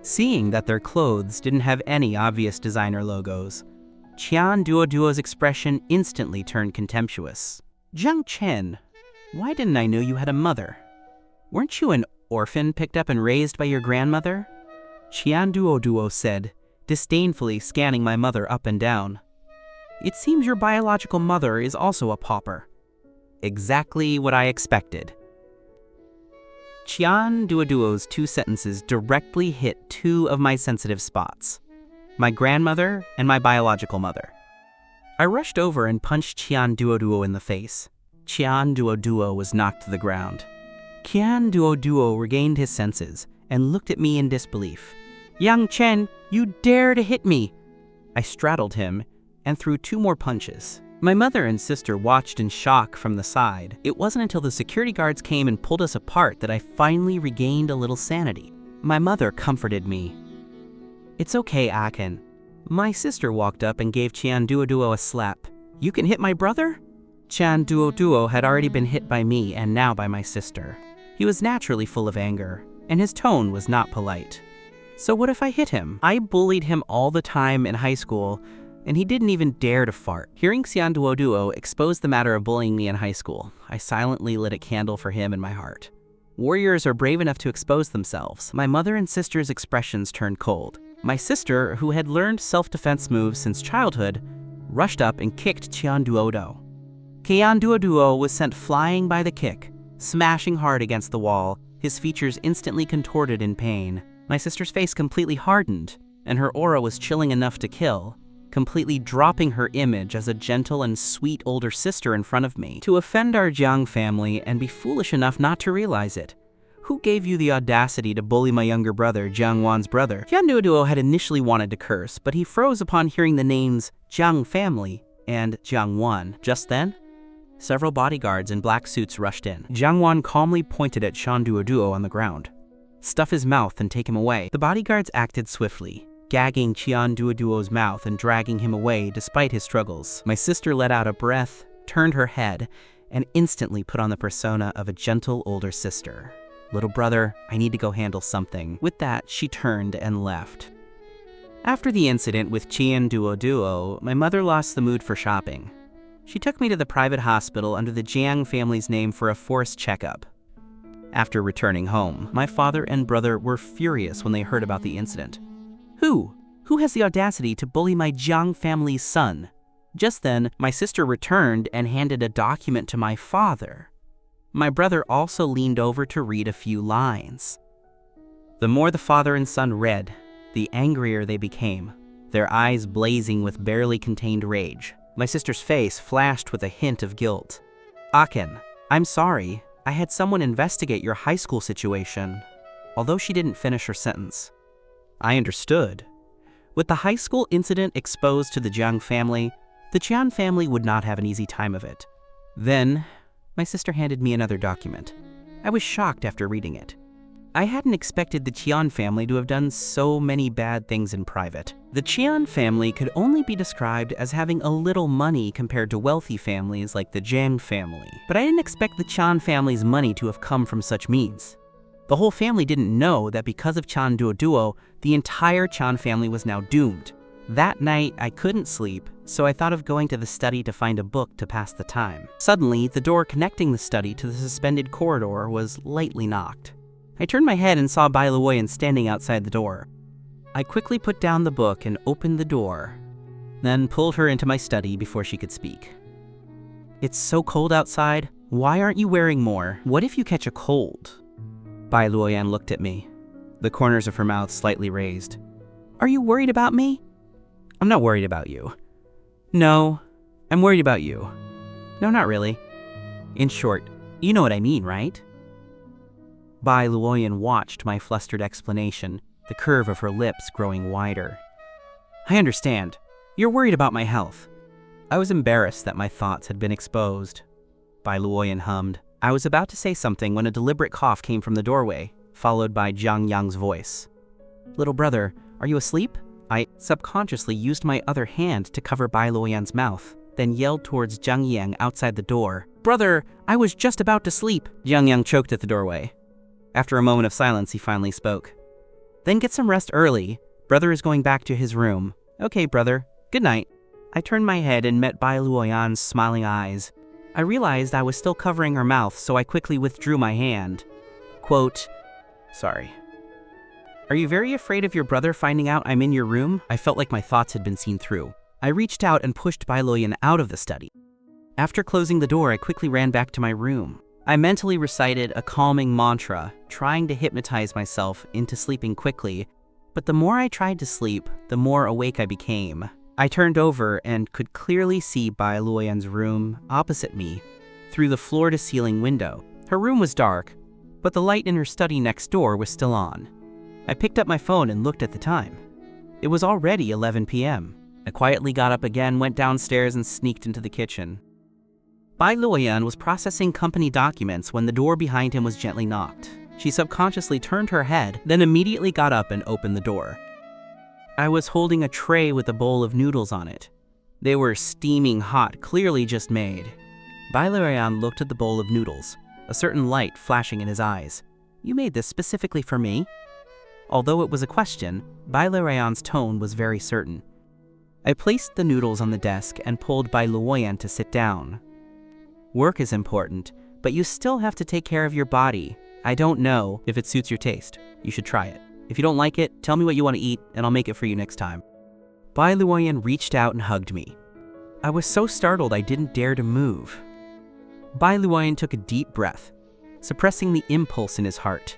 Seeing that their clothes didn't have any obvious designer logos, Tian Duoduo's expression instantly turned contemptuous. Jiang Chen, why didn't I know you had a mother? Weren't you an orphan picked up and raised by your grandmother? Tian Duoduo said, disdainfully scanning my mother up and down. It seems your biological mother is also a pauper. Exactly what I expected. Tian Duoduo's two sentences directly hit two of my sensitive spots: my grandmother and my biological mother. I rushed over and punched Tian Duoduo in the face. Tian Duoduo was knocked to the ground. Tian Duoduo regained his senses and looked at me in disbelief. Yang Chen, you dare to hit me! I straddled him and threw two more punches. My mother and sister watched in shock from the side. It wasn't until the security guards came and pulled us apart that I finally regained a little sanity. My mother comforted me. It's okay, Aken. My sister walked up and gave Tian Duoduo a slap. You can hit my brother? Tian Duoduo had already been hit by me and now by my sister. He was naturally full of anger, and his tone was not polite. So what if I hit him? I bullied him all the time in high school, and he didn't even dare to fart. Hearing Tian Duoduo expose the matter of bullying me in high school, I silently lit a candle for him in my heart. Warriors are brave enough to expose themselves. My mother and sister's expressions turned cold. My sister, who had learned self-defense moves since childhood, rushed up and kicked Tian Duoduo. Tian Duoduo was sent flying by the kick, smashing hard against the wall, his features instantly contorted in pain. My sister's face completely hardened, and her aura was chilling enough to kill, completely dropping her image as a gentle and sweet older sister in front of me. To offend our Jiang family and be foolish enough not to realize it. Who gave you the audacity to bully my younger brother, Jiang Wan's brother? Tian Duoduo had initially wanted to curse, but he froze upon hearing the names Jiang family and Jiang Wan. Just then, several bodyguards in black suits rushed in. Jiang Wan calmly pointed at Tian Duoduo on the ground. Stuff his mouth and take him away. The bodyguards acted swiftly, gagging Tian Duoduo's mouth and dragging him away despite his struggles. My sister let out a breath, turned her head, and instantly put on the persona of a gentle older sister. Little brother, I need to go handle something. With that, she turned and left. After the incident with Tian Duoduo, my mother lost the mood for shopping. She took me to the private hospital under the Jiang family's name for a forced checkup. After returning home, my father and brother were furious when they heard about the incident. Who has the audacity to bully my Jiang family's son? Just then, my sister returned and handed a document to my father. My brother also leaned over to read a few lines. The more the father and son read, the angrier they became, their eyes blazing with barely contained rage. My sister's face flashed with a hint of guilt. Aken, I'm sorry. I had someone investigate your high school situation. Although she didn't finish her sentence. I understood. With the high school incident exposed to the Jiang family, the Jiang family would not have an easy time of it. Then, my sister handed me another document. I was shocked after reading it. I hadn't expected the Qian family to have done so many bad things in private. The Qian family could only be described as having a little money compared to wealthy families like the Zhang family. But I didn't expect the Qian family's money to have come from such means. The whole family didn't know that because of Tian Duoduo, the entire Qian family was now doomed. That night, I couldn't sleep, so I thought of going to the study to find a book to pass the time. Suddenly, the door connecting the study to the suspended corridor was lightly knocked. I turned my head and saw Bai Luoyan standing outside the door. I quickly put down the book and opened the door, then pulled her into my study before she could speak. It's so cold outside. Why aren't you wearing more? What if you catch a cold? Bai Luoyan looked at me, the corners of her mouth slightly raised. Are you worried about me? I'm not worried about you. No, I'm worried about you. No, not really. In short, you know what I mean, right? Bai Luoyan watched my flustered explanation, the curve of her lips growing wider. I understand. You're worried about my health. I was embarrassed that my thoughts had been exposed. Bai Luoyan hummed. I was about to say something when a deliberate cough came from the doorway, followed by Jiang Yang's voice. "Little brother, are you asleep?" I subconsciously used my other hand to cover Bai Luoyan's mouth, then yelled towards Jiang Yang outside the door. "Brother, I was just about to sleep." Jiang Yang choked at the doorway. After a moment of silence, he finally spoke. "Then get some rest early. Brother is going back to his room." "Okay, brother. Good night." I turned my head and met Bai Luoyan's smiling eyes. I realized I was still covering her mouth, so I quickly withdrew my hand. Quote, "Sorry. Are you very afraid of your brother finding out I'm in your room?" I felt like my thoughts had been seen through. I reached out and pushed Bai Luoyan out of the study. After closing the door, I quickly ran back to my room. I mentally recited a calming mantra, trying to hypnotize myself into sleeping quickly, but the more I tried to sleep, the more awake I became. I turned over and could clearly see Bai Luoyan's room opposite me through the floor-to-ceiling window. Her room was dark, but the light in her study next door was still on. I picked up my phone and looked at the time. It was already 11 p.m. I quietly got up again, went downstairs, and sneaked into the kitchen. Bai Luoyan was processing company documents when the door behind him was gently knocked. She subconsciously turned her head, then immediately got up and opened the door. I was holding a tray with a bowl of noodles on it. They were steaming hot, clearly just made. Bai Luoyan looked at the bowl of noodles, a certain light flashing in his eyes. "You made this specifically for me?" Although it was a question, Bai Luoyan's tone was very certain. I placed the noodles on the desk and pulled Bai Luoyan to sit down. "Work is important, but you still have to take care of your body. I don't know if it suits your taste. You should try it. If you don't like it, tell me what you want to eat, and I'll make it for you next time." Bai Luoyan reached out and hugged me. I was so startled I didn't dare to move. Bai Luoyan took a deep breath, suppressing the impulse in his heart.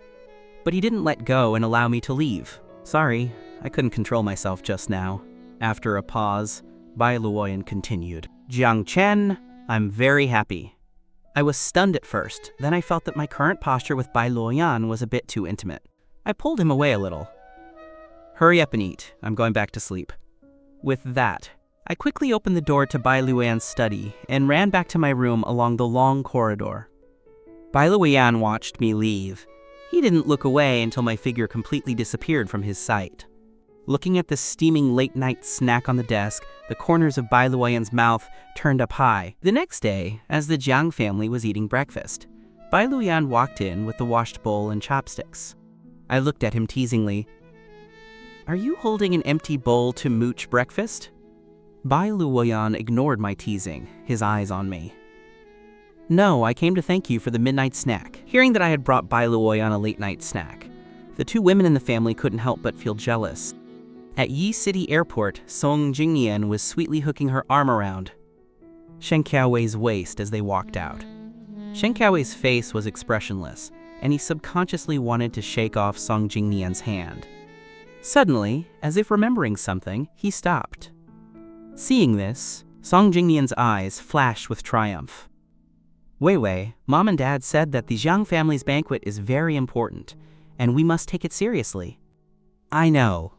But he didn't let go and allow me to leave. "Sorry, I couldn't control myself just now." After a pause, Bai Luoyan continued. "Jiang Chen, I'm very happy." I was stunned at first, then I felt that my current posture with Bai Luoyan was a bit too intimate. I pulled him away a little. "Hurry up and eat. I'm going back to sleep." With that, I quickly opened the door to Bai Luoyan's study and ran back to my room along the long corridor. Bai Luoyan watched me leave. He didn't look away until my figure completely disappeared from his sight. Looking at the steaming late-night snack on the desk, the corners of Bai Luoyan's mouth turned up high. The next day, as the Jiang family was eating breakfast, Bai Luoyan walked in with the washed bowl and chopsticks. I looked at him teasingly. "Are you holding an empty bowl to mooch breakfast?" Bai Luoyan ignored my teasing, his eyes on me. "No, I came to thank you for the midnight snack." Hearing that I had brought Bai Luoyan a late-night snack, the two women in the family couldn't help but feel jealous. At Yi City Airport, Song Jingnian was sweetly hooking her arm around Shen Qiaowei's waist as they walked out. Shen Qiaowei's face was expressionless, and he subconsciously wanted to shake off Song Jingnian's hand. Suddenly, as if remembering something, he stopped. Seeing this, Song Jingnian's eyes flashed with triumph. "Wei Wei, Mom and Dad said that the Jiang family's banquet is very important, and we must take it seriously." "I know."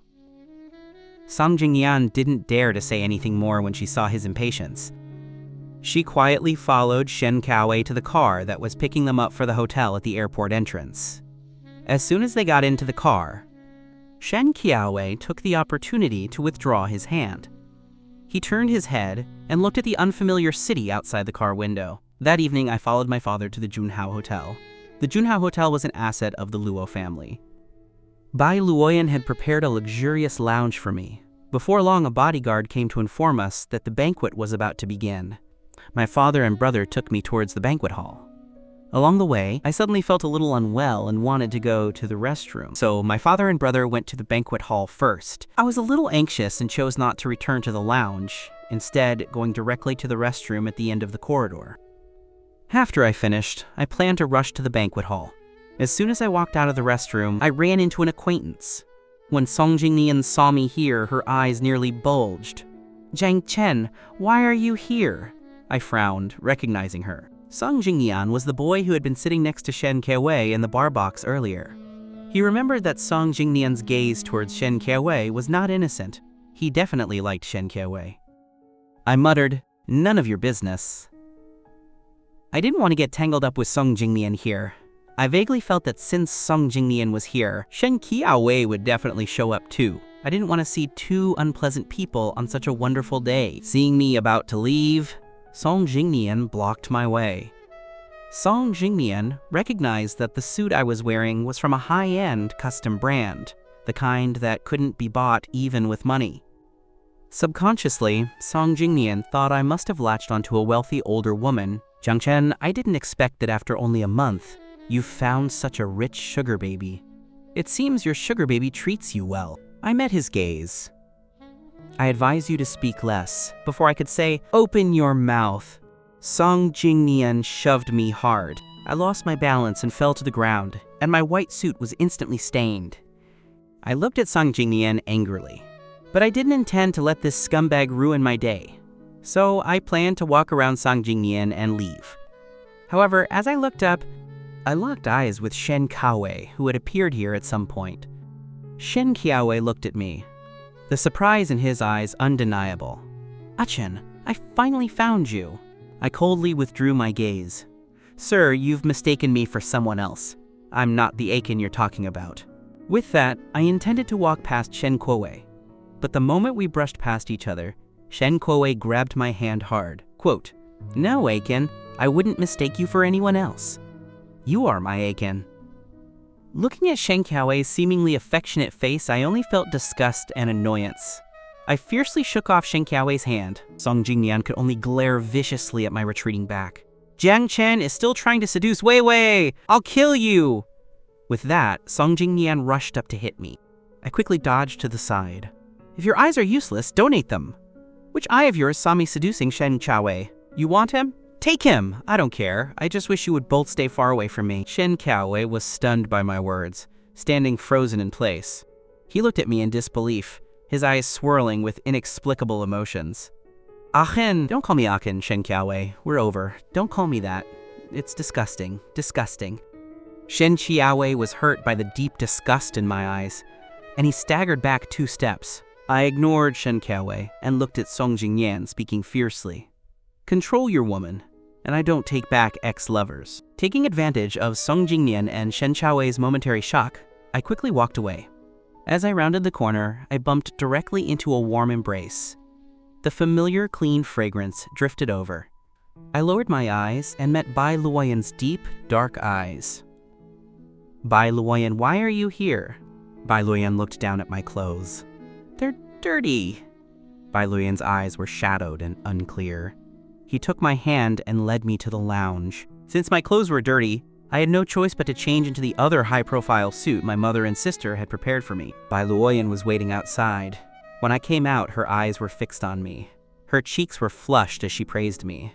Song Jingnian didn't dare to say anything more when she saw his impatience. She quietly followed Shen Qiaowei to the car that was picking them up for the hotel at the airport entrance. As soon as they got into the car, Shen Qiaowei took the opportunity to withdraw his hand. He turned his head and looked at the unfamiliar city outside the car window. That evening, I followed my father to the Junhao Hotel. The Junhao Hotel was an asset of the Luo family. Bai Luoyan had prepared a luxurious lounge for me. Before long, a bodyguard came to inform us that the banquet was about to begin. My father and brother took me towards the banquet hall. Along the way, I suddenly felt a little unwell and wanted to go to the restroom. So my father and brother went to the banquet hall first. I was a little anxious and chose not to return to the lounge, instead going directly to the restroom at the end of the corridor. After I finished, I planned to rush to the banquet hall. As soon as I walked out of the restroom, I ran into an acquaintance. When Song Jingnian saw me here, her eyes nearly bulged. "Jiang Chen, why are you here?" I frowned, recognizing her. Song Jingnian was the boy who had been sitting next to Shen Qiaowei in the bar box earlier. He remembered that Song Jingnian's gaze towards Shen Qiaowei was not innocent. He definitely liked Shen Qiaowei. I muttered, "None of your business." I didn't want to get tangled up with Song Jingnian here. I vaguely felt that since Song Jingnian was here, Shen Qiaowei would definitely show up too. I didn't want to see two unpleasant people on such a wonderful day. Seeing me about to leave, Song Jingnian blocked my way. Song Jingnian recognized that the suit I was wearing was from a high-end custom brand, the kind that couldn't be bought even with money. Subconsciously, Song Jingnian thought I must have latched onto a wealthy older woman. Jiang Chen, I didn't expect that after only a month, you found such a rich sugar baby. It seems your sugar baby treats you well. I met his gaze. I advise you to speak less. Before I could say, open your mouth, Song Jingnian shoved me hard. I lost my balance and fell to the ground, and my white suit was instantly stained. I looked at Song Jingnian angrily, but I didn't intend to let this scumbag ruin my day. So I planned to walk around Song Jingnian and leave. However, as I looked up, I locked eyes with Shen Qiaowei, who had appeared here at some point. Shen Qiaowei looked at me, the surprise in his eyes undeniable. "Chen, I finally found you." I coldly withdrew my gaze. "Sir, you've mistaken me for someone else. I'm not the Aiken you're talking about." With that, I intended to walk past Shen Qiaowei. But the moment we brushed past each other, Shen Qiaowei grabbed my hand hard. Quote, "No, Aiken, I wouldn't mistake you for anyone else. You are my Aiken." Looking at Shen Qiaowei's seemingly affectionate face, I only felt disgust and annoyance. I fiercely shook off Shen Qiaowei's hand. Song Jingnian could only glare viciously at my retreating back. "Jiang Chen is still trying to seduce Wei Wei! I'll kill you!" With that, Song Jingnian rushed up to hit me. I quickly dodged to the side. "If your eyes are useless, donate them. Which eye of yours saw me seducing Shen Qiaowei? You want him? Take him! I don't care. I just wish you would both stay far away from me." Shen Qiaowei was stunned by my words, standing frozen in place. He looked at me in disbelief, his eyes swirling with inexplicable emotions. "Aachen!" "Don't call me Aachen, Shen Qiaowei. We're over. Don't call me that. It's disgusting. Disgusting." Shen Qiaowei was hurt by the deep disgust in my eyes, and he staggered back 2 steps. I ignored Shen Qiaowei and looked at Song Jingnian, speaking fiercely. "Control your woman, and I don't take back ex-lovers." Taking advantage of Song Jingnian and Shen Qiaowei's momentary shock, I quickly walked away. As I rounded the corner, I bumped directly into a warm embrace. The familiar, clean fragrance drifted over. I lowered my eyes and met Bai Luoyan's deep, dark eyes. "Bai Luoyan, why are you here?" Bai Luoyan looked down at my clothes. "They're dirty." Bai Luoyan's eyes were shadowed and unclear. He took my hand and led me to the lounge. Since my clothes were dirty, I had no choice but to change into the other high-profile suit my mother and sister had prepared for me. Bai Luoyan was waiting outside. When I came out, her eyes were fixed on me. Her cheeks were flushed as she praised me.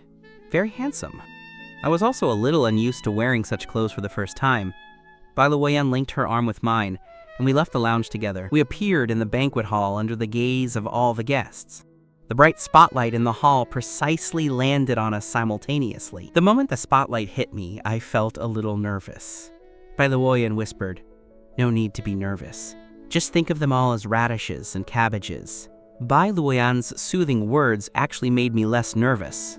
Very handsome. I was also a little unused to wearing such clothes for the first time. Bai Luoyan linked her arm with mine, and we left the lounge together. We appeared in the banquet hall under the gaze of all the guests. The bright spotlight in the hall precisely landed on us simultaneously. The moment the spotlight hit me, I felt a little nervous. Bai Luoyan whispered, "No need to be nervous. Just think of them all as radishes and cabbages." Bai Luoyan's soothing words actually made me less nervous.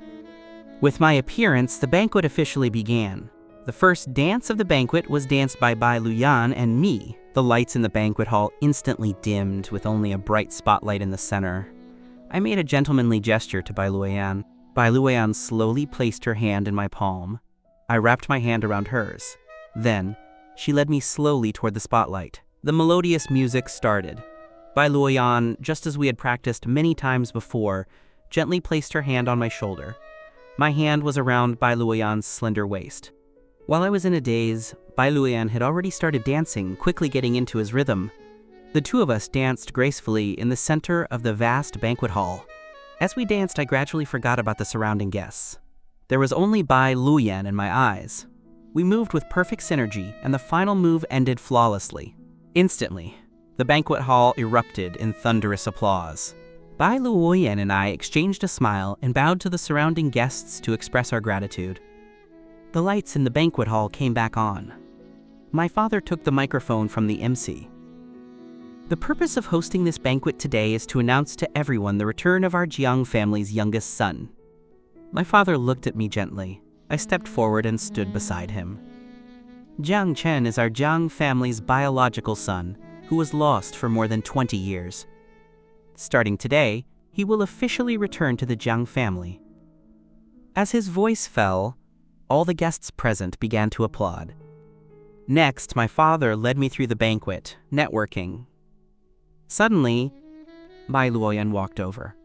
With my appearance, the banquet officially began. The first dance of the banquet was danced by Bai Luoyan and me. The lights in the banquet hall instantly dimmed with only a bright spotlight in the center. I made a gentlemanly gesture to Bai Luoyan. Bai Luoyan slowly placed her hand in my palm. I wrapped my hand around hers. Then, she led me slowly toward the spotlight. The melodious music started. Bai Luoyan, just as we had practiced many times before, gently placed her hand on my shoulder. My hand was around Bai Luoyan's slender waist. While I was in a daze, Bai Luoyan had already started dancing, quickly getting into his rhythm. The two of us danced gracefully in the center of the vast banquet hall. As we danced, I gradually forgot about the surrounding guests. There was only Bai Luoyan in my eyes. We moved with perfect synergy, and the final move ended flawlessly. Instantly, the banquet hall erupted in thunderous applause. Bai Luoyan and I exchanged a smile and bowed to the surrounding guests to express our gratitude. The lights in the banquet hall came back on. My father took the microphone from the MC. "The purpose of hosting this banquet today is to announce to everyone the return of our Jiang family's youngest son." My father looked at me gently. I stepped forward and stood beside him. Jiang Chen is our Jiang family's biological son, who was lost for more than 20 years. Starting today, he will officially return to the Jiang family. As his voice fell, all the guests present began to applaud. Next, my father led me through the banquet, networking. Suddenly, Bai Luoyan walked over.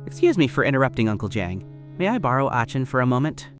"Excuse me for interrupting, Uncle Jiang. May I borrow Achin for a moment?"